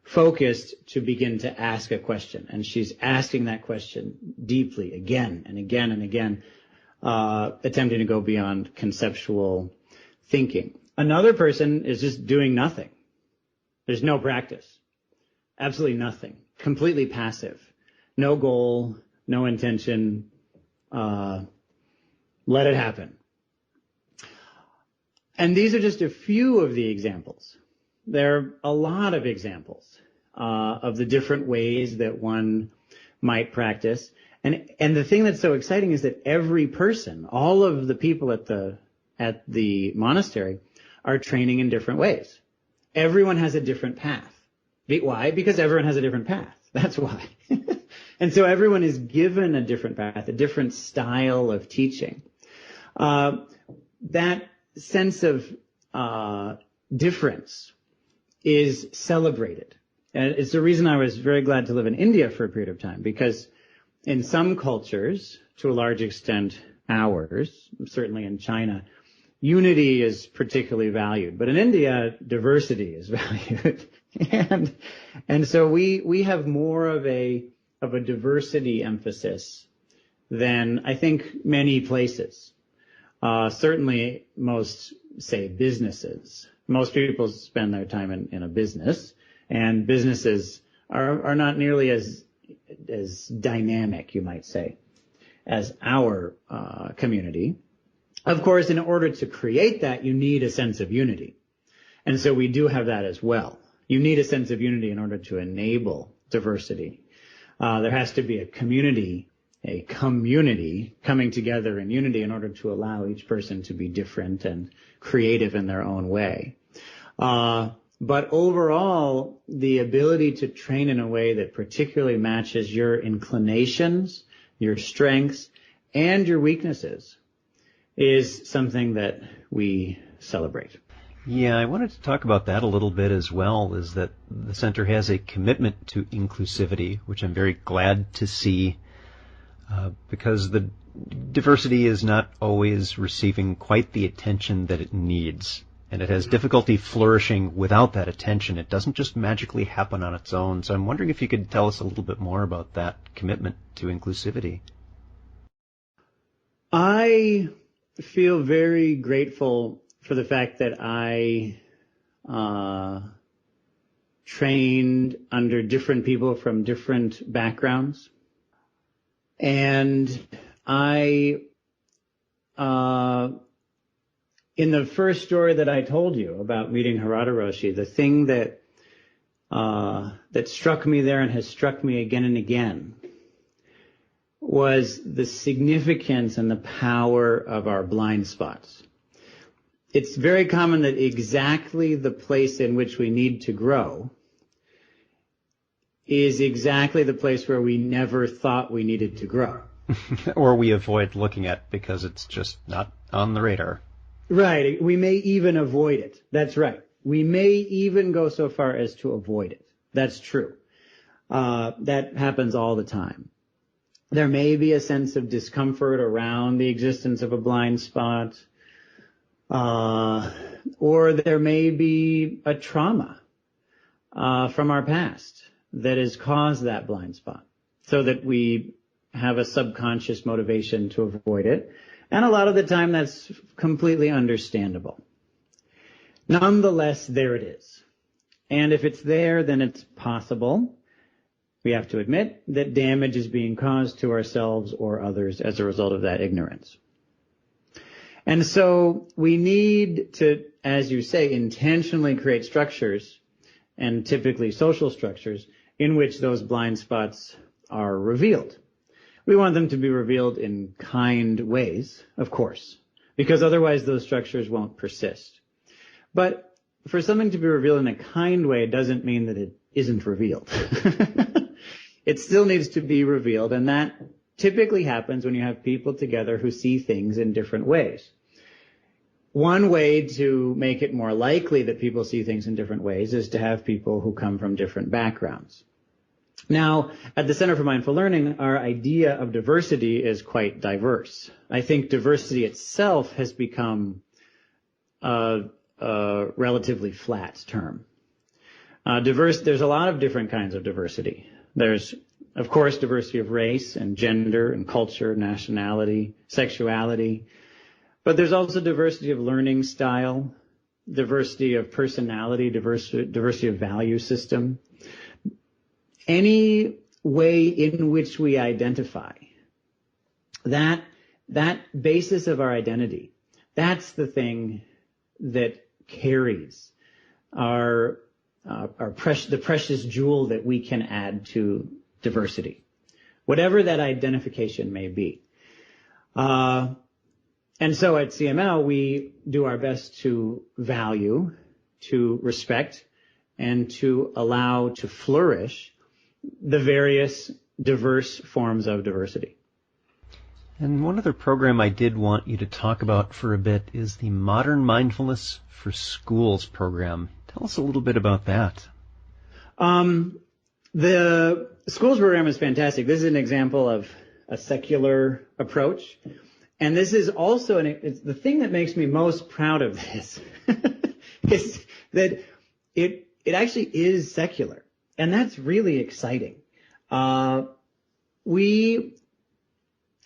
focused to begin to ask a question. And she's asking that question deeply again and again and again, attempting to go beyond conceptual thinking. Another person is just doing nothing. There's no practice. Absolutely nothing. Completely passive. No goal, no intention. Let it happen. And these are just a few of the examples. There are a lot of examples of the different ways that one might practice. And the thing that's so exciting is that every person, all of the people at the monastery, are training in different ways. Everyone has a different path. Why? Because everyone has a different path. That's why. And so everyone is given a different path, a different style of teaching. That sense of difference is celebrated. And it's the reason I was very glad to live in India for a period of time, because in some cultures, to a large extent ours, certainly in China, unity is particularly valued. But in India, diversity is valued. And so we have more of a diversity emphasis than I think many places. Certainly most, say, businesses. Most people spend their time in a business, and businesses are not nearly as dynamic, you might say, as our community. Of course, in order to create that, you need a sense of unity. And so we do have that as well. You need a sense of unity in order to enable diversity. There has to be a community coming together in unity in order to allow each person to be different and creative in their own way. But overall, the ability to train in a way that particularly matches your inclinations, your strengths, and your weaknesses is something that we celebrate. Yeah, I wanted to talk about that a little bit as well, is that the center has a commitment to inclusivity, which I'm very glad to see. because the diversity is not always receiving quite the attention that it needs, and it has difficulty flourishing without that attention. It doesn't just magically happen on its own. So I'm wondering if you could tell us a little bit more about that commitment to inclusivity. I feel very grateful for the fact that I trained under different people from different backgrounds. And I, in the first story that I told you about meeting Harada Roshi, the thing that struck me there and has struck me again and again was the significance and the power of our blind spots. It's very common that exactly the place in which we need to grow is exactly the place where we never thought we needed to grow. Or we avoid looking at because it's just not on the radar. Right. We may even avoid it. That's right. We may even go so far as to avoid it. That's true. That happens all the time. There may be a sense of discomfort around the existence of a blind spot, or there may be a trauma from our past that has caused that blind spot, so that we have a subconscious motivation to avoid it. And a lot of the time that's completely understandable. Nonetheless, there it is. And if it's there, then it's possible, we have to admit, that damage is being caused to ourselves or others as a result of that ignorance. And so we need to, as you say, intentionally create structures, and typically social structures, in which those blind spots are revealed. We want them to be revealed in kind ways, of course, because otherwise those structures won't persist. But for something to be revealed in a kind way doesn't mean that it isn't revealed. It still needs to be revealed, and that typically happens when you have people together who see things in different ways. One way to make it more likely that people see things in different ways is to have people who come from different backgrounds. Now, at the Center for Mindful Learning, our idea of diversity is quite diverse. I think diversity itself has become a relatively flat term. There's a lot of different kinds of diversity. There's, of course, diversity of race and gender and culture, nationality, sexuality. But there's also diversity of learning style, diversity of personality, diversity of value system. Any way in which we identify, that basis of our identity, that's the thing that carries the precious jewel that we can add to diversity, whatever that identification may be. And so at CML, we do our best to value, to respect, and to allow to flourish the various diverse forms of diversity. And one other program I did want you to talk about for a bit is the Modern Mindfulness for Schools program. Tell us a little bit about that. The schools program is fantastic. This is an example of a secular approach. And this is also, it's the thing that makes me most proud of this is that it actually is secular. And that's really exciting. We,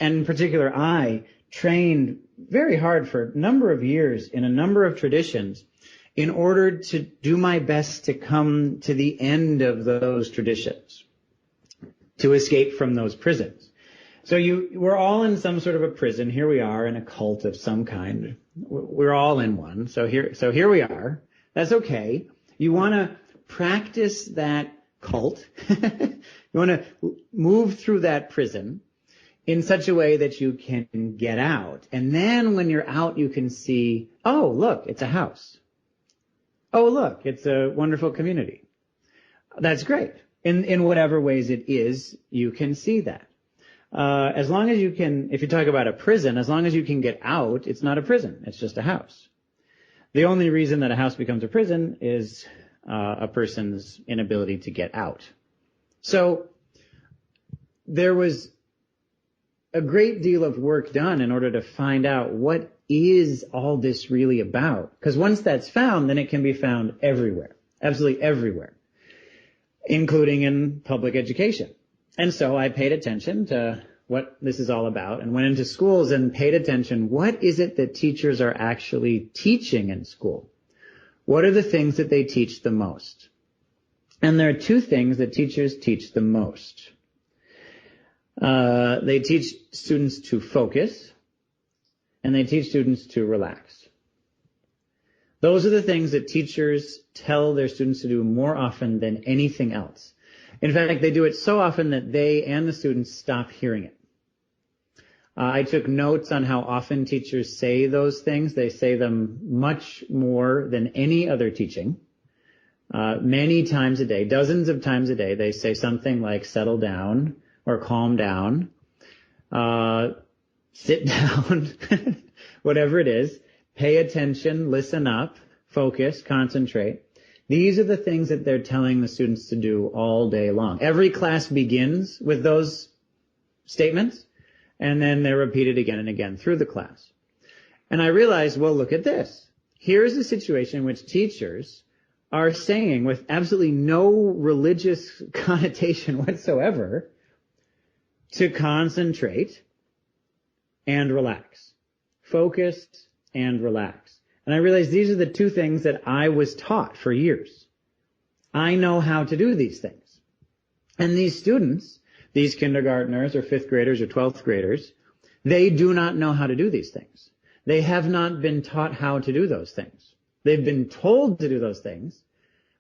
and in particular I, trained very hard for a number of years in a number of traditions in order to do my best to come to the end of those traditions, to escape from those prisons. So we're all in some sort of a prison. Here we are in a cult of some kind. We're all in one. So here we are. That's okay. You want to practice that cult. You want to move through that prison in such a way that you can get out. And then when you're out, you can see, oh, look, it's a house. Oh, look, it's a wonderful community. That's great. In whatever ways it is, you can see that. As long as you can, if you talk about a prison, as long as you can get out, it's not a prison. It's just a house. The only reason that a house becomes a prison is a person's inability to get out. So there was a great deal of work done in order to find out what is all this really about. Because once that's found, then it can be found everywhere, absolutely everywhere, including in public education. And so I paid attention to what this is all about and went into schools and paid attention. What is it that teachers are actually teaching in school? What are the things that they teach the most? And there are two things that teachers teach the most. They teach students to focus, and they teach students to relax. Those are the things that teachers tell their students to do more often than anything else. In fact, they do it so often that they and the students stop hearing it. I took notes on how often teachers say those things. They say them much more than any other teaching. Many times a day, dozens of times a day, they say something like settle down or calm down, sit down, whatever it is, pay attention, listen up, focus, concentrate. These are the things that they're telling the students to do all day long. Every class begins with those statements, and then they're repeated again and again through the class. And I realized, well, look at this. Here's a situation in which teachers are saying, with absolutely no religious connotation whatsoever, to concentrate and relax. Focus and relax. And I realized these are the two things that I was taught for years. I know how to do these things. And these students, these kindergartners or fifth graders or 12th graders, they do not know how to do these things. They have not been taught how to do those things. They've been told to do those things,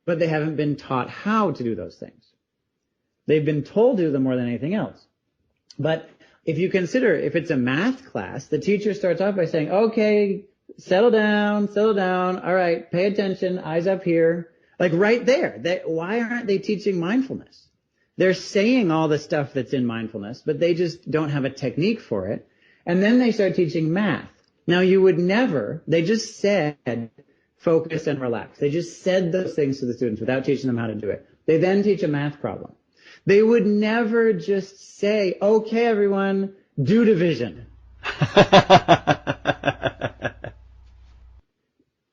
but they haven't been taught how to do those things. They've been told to do them more than anything else. But if you consider, if it's a math class, the teacher starts off by saying, okay, settle down. All right, pay attention, eyes up here. Like right there. Why aren't they teaching mindfulness? They're saying all the stuff that's in mindfulness, but they just don't have a technique for it. And then they start teaching math. Now you would never, they just said focus and relax. They just said those things to the students without teaching them how to do it. They then teach a math problem. They would never just say, okay, everyone, do division.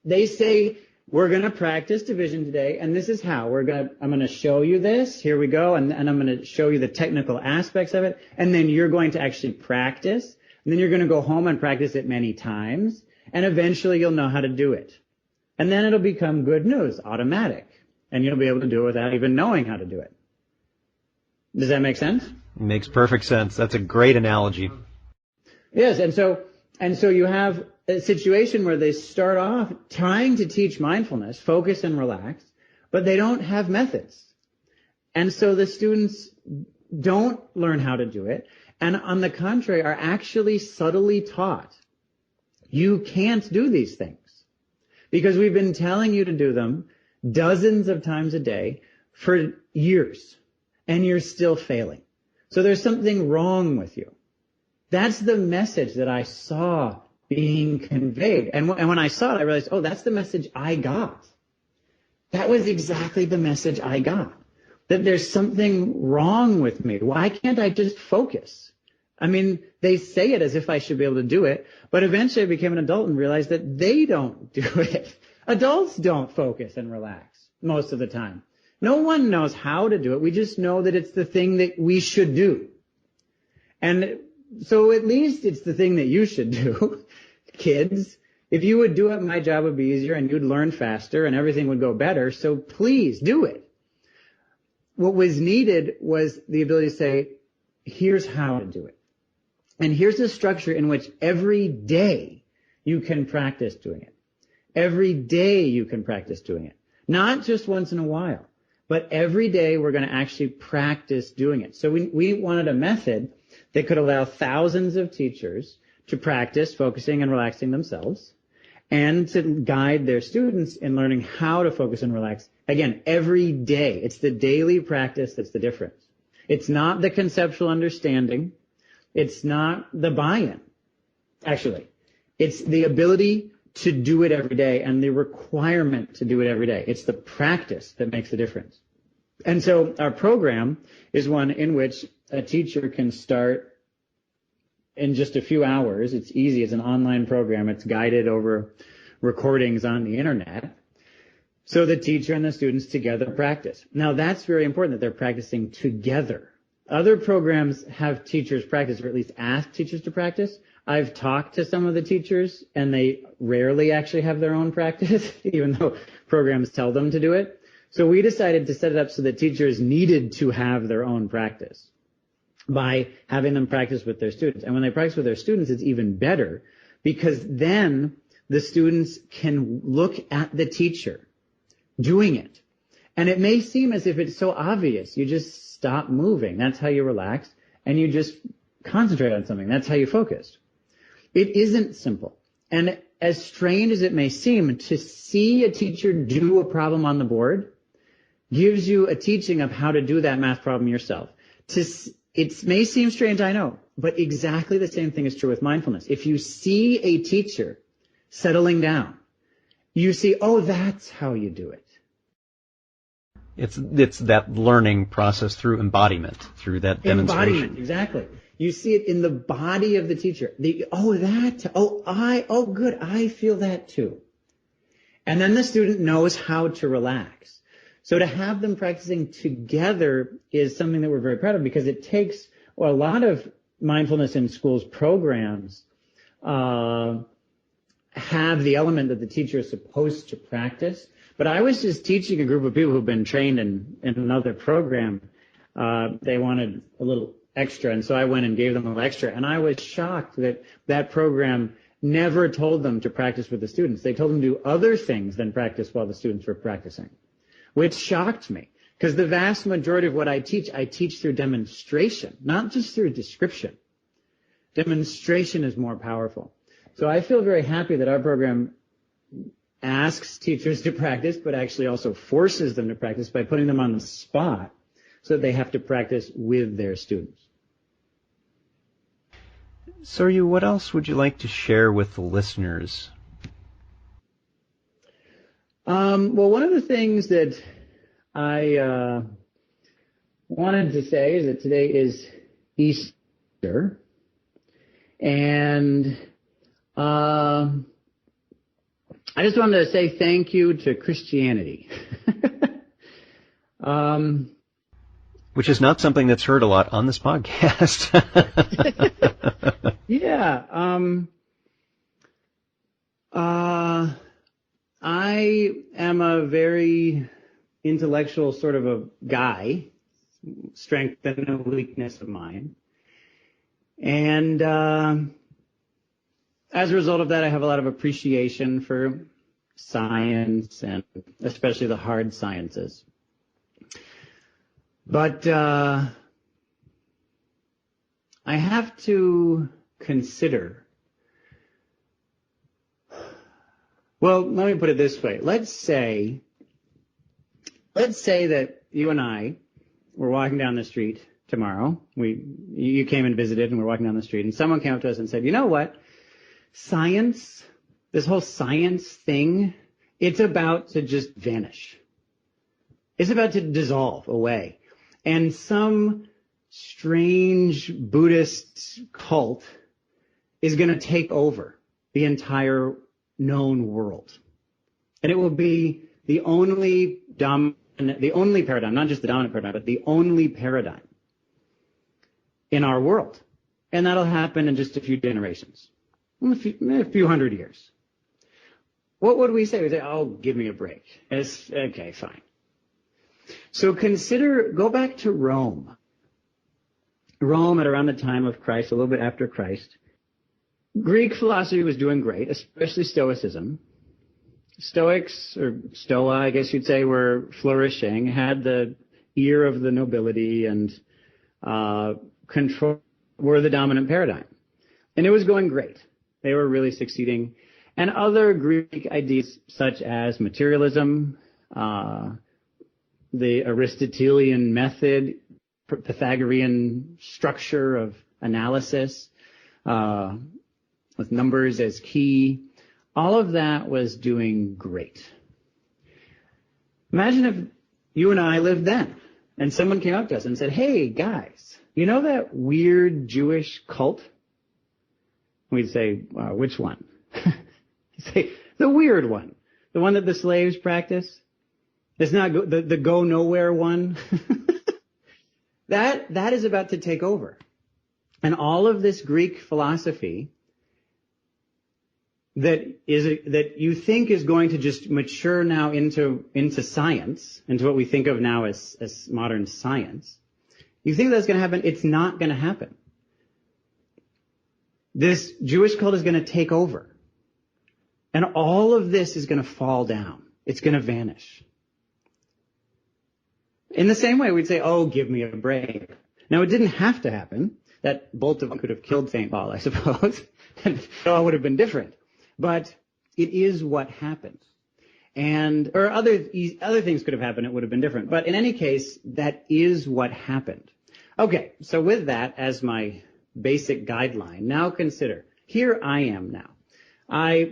They say, we're going to practice division today, and this is how. I'm going to show you this. Here we go. And I'm going to show you the technical aspects of it. And then you're going to actually practice. And then you're going to go home and practice it many times. And eventually you'll know how to do it. And then it'll become good news, automatic. And you'll be able to do it without even knowing how to do it. Does that make sense? Makes perfect sense. That's a great analogy. Yes, and so you have a situation where they start off trying to teach mindfulness, focus and relax, but they don't have methods. And so the students don't learn how to do it, and on the contrary, are actually subtly taught, you can't do these things. Because we've been telling you to do them dozens of times a day for years. And you're still failing. So there's something wrong with you. That's the message that I saw being conveyed. And when I saw it, I realized, oh, that's the message I got. That was exactly the message I got. That there's something wrong with me. Why can't I just focus? I mean, they say it as if I should be able to do it, but eventually I became an adult and realized that they don't do it. Adults don't focus and relax most of the time. No one knows how to do it. We just know that it's the thing that we should do. And so at least it's the thing that you should do, kids. If you would do it, my job would be easier and you'd learn faster and everything would go better. So please do it. What was needed was the ability to say, here's how to do it. And here's a structure in which every day you can practice doing it. Every day you can practice doing it. Not just once in a while. But every day we're going to actually practice doing it. So we wanted a method that could allow thousands of teachers to practice focusing and relaxing themselves and to guide their students in learning how to focus and relax. Again, every day. It's the daily practice that's the difference. It's not the conceptual understanding. It's not the buy-in, actually. It's the ability to do it every day and the requirement to do it every day. It's the practice that makes the difference. And so our program is one in which a teacher can start in just a few hours. It's easy. It's an online program. It's guided over recordings on the internet. So the teacher and the students together practice. Now that's very important that they're practicing together. Other programs have teachers practice, or at least ask teachers to practice. I've talked to some of the teachers, and they rarely actually have their own practice, even though programs tell them to do it. So we decided to set it up so that teachers needed to have their own practice by having them practice with their students. And when they practice with their students, it's even better, because then the students can look at the teacher doing it. And it may seem as if it's so obvious. You just stop moving. That's how you relax. And you just concentrate on something. That's how you focus. It isn't simple. And as strange as it may seem, to see a teacher do a problem on the board gives you a teaching of how to do that math problem yourself. It may seem strange, I know, but exactly the same thing is true with mindfulness. If you see a teacher settling down, you see, oh, that's how you do it. It's that learning process through embodiment, through that demonstration. Embodiment, exactly. You see it in the body of the teacher. Good, I feel that too. And then the student knows how to relax. So to have them practicing together is something that we're very proud of, because it takes a lot of mindfulness in schools programs have the element that the teacher is supposed to practice. But I was just teaching a group of people who've been trained in another program. They wanted a little extra, and so I went and gave them a little extra. And I was shocked that that program never told them to practice with the students. They told them to do other things than practice while the students were practicing, which shocked me, because the vast majority of what I teach through demonstration, not just through description. Demonstration is more powerful. So I feel very happy that our program asks teachers to practice, but actually also forces them to practice by putting them on the spot so that they have to practice with their students. Soryu, what else would you like to share with the listeners? Well, one of the things that I wanted to say is that today is Easter, and I just wanted to say thank you to Christianity. Which is not something that's heard a lot on this podcast. Yeah. I am a very intellectual sort of a guy, strength and a weakness of mine. And as a result of that, I have a lot of appreciation for science, and especially the hard sciences. But I have to consider, well, let me put it this way. Let's say that you and I were walking down the street tomorrow. You came and visited, and we're walking down the street, and someone came up to us and said, you know what? Science, this whole science thing, it's about to just vanish. It's about to dissolve away. And some strange Buddhist cult is going to take over the entire known world. And it will be the only paradigm, not just the dominant paradigm, but the only paradigm in our world. And that'll happen in just a few generations. A few hundred years. What would we say? We say, oh, give me a break. Okay, fine. So go back to Rome. Rome at around the time of Christ, a little bit after Christ. Greek philosophy was doing great, especially Stoicism. Stoics, or Stoa, I guess you'd say, were flourishing, had the ear of the nobility, and were the dominant paradigm. And it was going great. They were really succeeding. And other Greek ideas such as materialism, the Aristotelian method, Pythagorean structure of analysis, with numbers as key, all of that was doing great. Imagine if you and I lived then, and someone came up to us and said, hey, guys, you know that weird Jewish cult We'd say, which one? He'd say, the weird one. The one that the slaves practice. It's not the go nowhere one. That is about to take over. And all of this Greek philosophy that you think is going to just mature now into science, into what we think of now as modern science. You think that's going to happen? It's not going to happen. This Jewish cult is going to take over. And all of this is going to fall down. It's going to vanish. In the same way, we'd say, oh, give me a break. Now, it didn't have to happen. That bolt of could have killed St. Paul, I suppose. And it all would have been different. But it is what happened. Or other things could have happened. It would have been different. But in any case, that is what happened. Okay, so with that as my basic guideline, now consider, here I am now.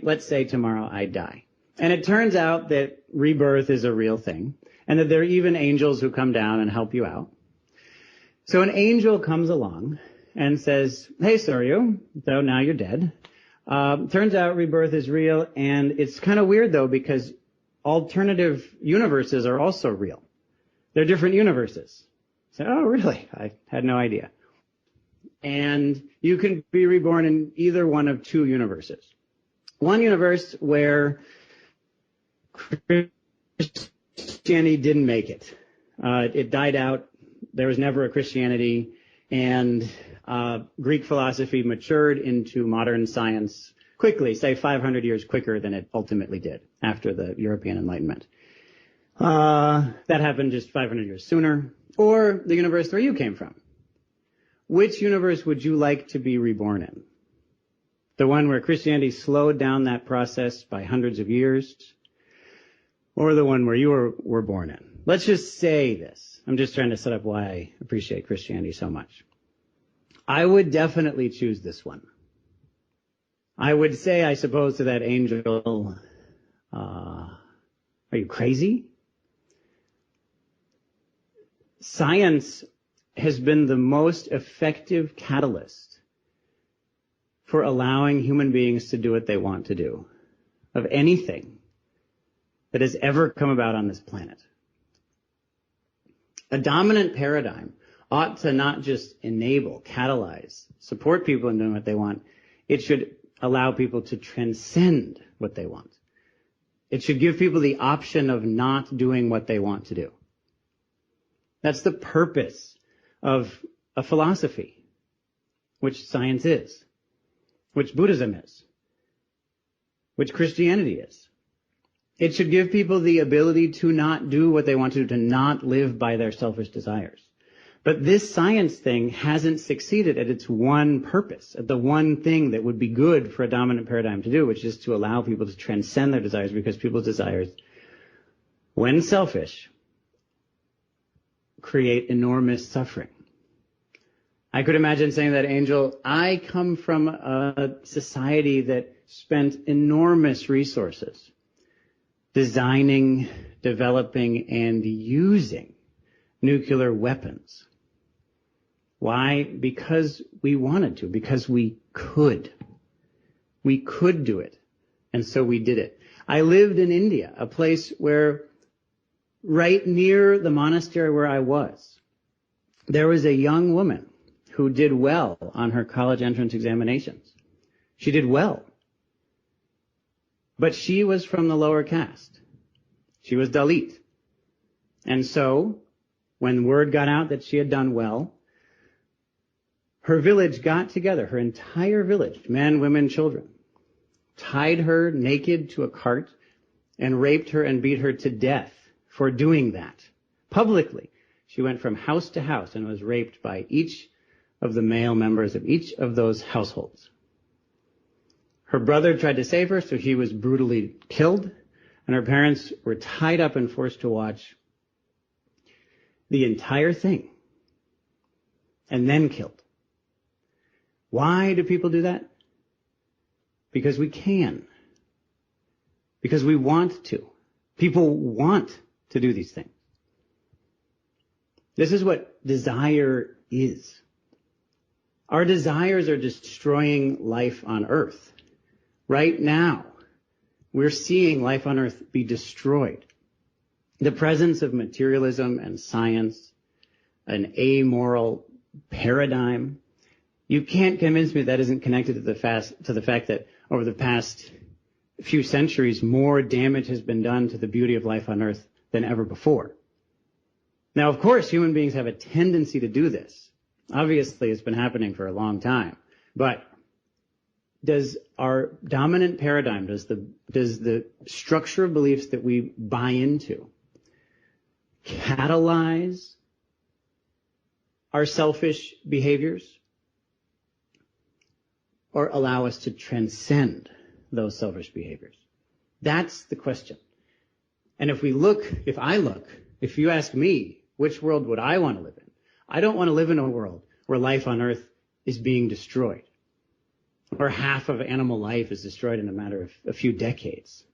Let's say tomorrow I die. And it turns out that rebirth is a real thing, and that there are even angels who come down and help you out. So an angel comes along and says, hey, Soryu, so now you're dead. Turns out rebirth is real, and it's kind of weird, though, because alternative universes are also real. They're different universes. So, oh, really? I had no idea. And you can be reborn in either one of two universes. One universe where Christianity didn't make it. It died out. There was never a Christianity. And Greek philosophy matured into modern science quickly, say 500 years quicker than it ultimately did after the European Enlightenment. That happened just 500 years sooner. Or the universe where you came from. Which universe would you like to be reborn in? The one where Christianity slowed down that process by hundreds of years? Or the one where you were born in? Let's just say this. I'm just trying to set up why I appreciate Christianity so much. I would definitely choose this one. I would say, I suppose, to that angel, are you crazy? Science has been the most effective catalyst for allowing human beings to do what they want to do, of anything that has ever come about on this planet. A dominant paradigm ought to not just enable, catalyze, support people in doing what they want. It should allow people to transcend what they want. It should give people the option of not doing what they want to do. That's the purpose of a philosophy, which science is, which Buddhism is, which Christianity is. It should give people the ability to not do what they want to do, to not live by their selfish desires. But this science thing hasn't succeeded at its one purpose, at the one thing that would be good for a dominant paradigm to do, which is to allow people to transcend their desires, because people's desires, when selfish, create enormous suffering. I could imagine saying to that angel, I come from a society that spent enormous resources designing, developing, and using nuclear weapons. Why? Because we wanted to, because we could. We could do it, and so we did it. I lived in India, a place where right near the monastery where I was, there was a young woman who did well on her college entrance examinations. She did well. But she was from the lower caste. She was Dalit. And so, when word got out that she had done well, her village got together, her entire village, men, women, children, tied her naked to a cart and raped her and beat her to death for doing that. Publicly, she went from house to house and was raped by each of the male members of each of those households. Her brother tried to save her, so he was brutally killed, and her parents were tied up and forced to watch the entire thing, and then killed. Why do people do that? Because we can. Because we want to. People want to do these things. This is what desire is. Our desires are destroying life on Earth. Right now, we're seeing life on Earth be destroyed. The presence of materialism and science, an amoral paradigm, you can't convince me that isn't connected to the fact that over the past few centuries, more damage has been done to the beauty of life on Earth than ever before. Now, of course, human beings have a tendency to do this. Obviously, it's been happening for a long time. But does our dominant paradigm, does the structure of beliefs that we buy into catalyze our selfish behaviors or allow us to transcend those selfish behaviors? That's the question. And if you ask me, which world would I want to live in? I don't want to live in a world where life on Earth is being destroyed, or half of animal life is destroyed in a matter of a few decades,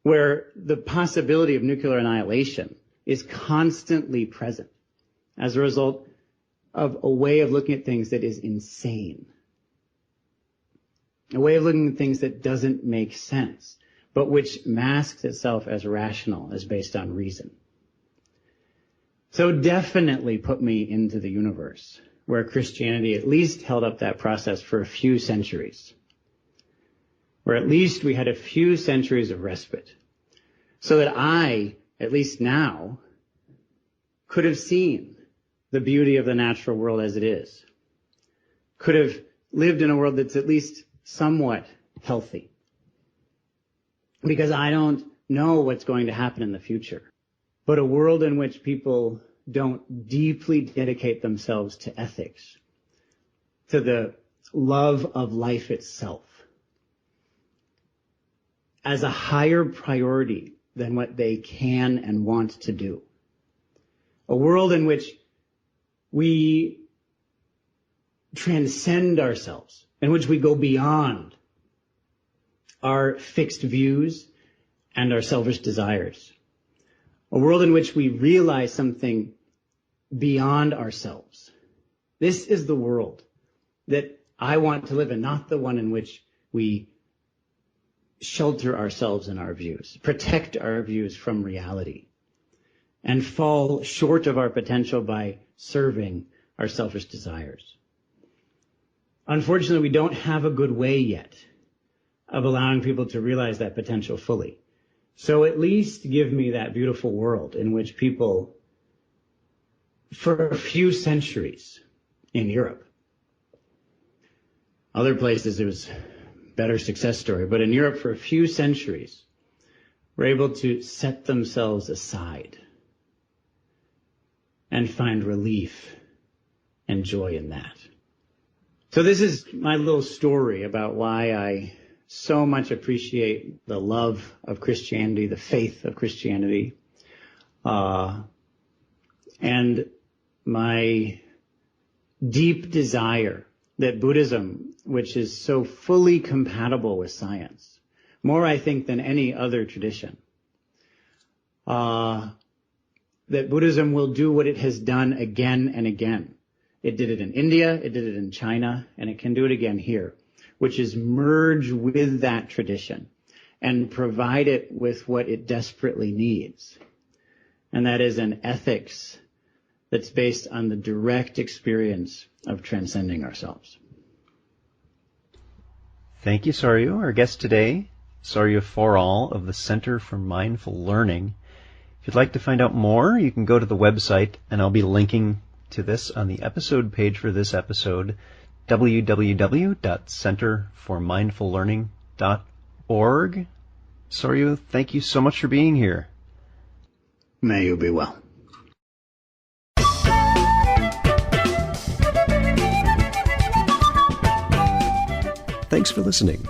where the possibility of nuclear annihilation is constantly present as a result of a way of looking at things that is insane, a way of looking at things that doesn't make sense, but which masks itself as rational, as based on reason. So definitely put me into the universe where Christianity at least held up that process for a few centuries, where at least we had a few centuries of respite, so that I, at least now, could have seen the beauty of the natural world as it is, could have lived in a world that's at least somewhat healthy, because I don't know what's going to happen in the future. But a world in which people don't deeply dedicate themselves to ethics, to the love of life itself, as a higher priority than what they can and want to do. A world in which we transcend ourselves, in which we go beyond our fixed views and our selfish desires. A world in which we realize something beyond ourselves. This is the world that I want to live in, not the one in which we shelter ourselves in our views, protect our views from reality, and fall short of our potential by serving our selfish desires. Unfortunately, we don't have a good way yet of allowing people to realize that potential fully. So at least give me that beautiful world in which people, for a few centuries in Europe, other places it was a better success story, but in Europe for a few centuries, were able to set themselves aside and find relief and joy in that. So this is my little story about why I so much appreciate the love of Christianity, the faith of Christianity, and my deep desire that Buddhism, which is so fully compatible with science, more I think than any other tradition, that Buddhism will do what it has done again and again. It did it in India, it did it in China, and it can do it again here, which is merge with that tradition and provide it with what it desperately needs. And that is an ethics that's based on the direct experience of transcending ourselves. Thank you, Soryu. Our guest today, Soryu Forall of the Center for Mindful Learning. If you'd like to find out more, you can go to the website, and I'll be linking to this on the episode page for this episode, www.centerformindfullearning.org. Soryu, thank you so much for being here. May you be well. Thanks for listening.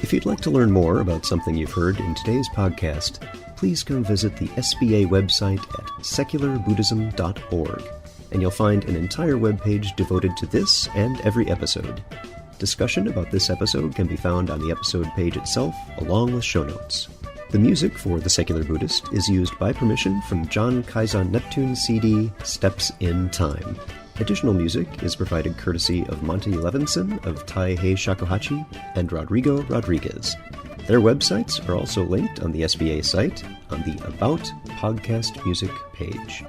If you'd like to learn more about something you've heard in today's podcast, please come visit the SBA website at secularbuddhism.org, and you'll find an entire webpage devoted to this and every episode. Discussion about this episode can be found on the episode page itself, along with show notes. The music for The Secular Buddhist is used by permission from John Kaizen Neptune's CD, Steps in Time. Additional music is provided courtesy of Monty Levinson of Taihei Shakuhachi and Rodrigo Rodriguez. Their websites are also linked on the SBA site on the About Podcast Music page.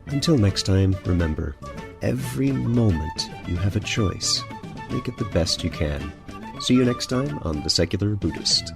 Until next time, remember, every moment you have a choice. Make it the best you can. See you next time on The Secular Buddhist.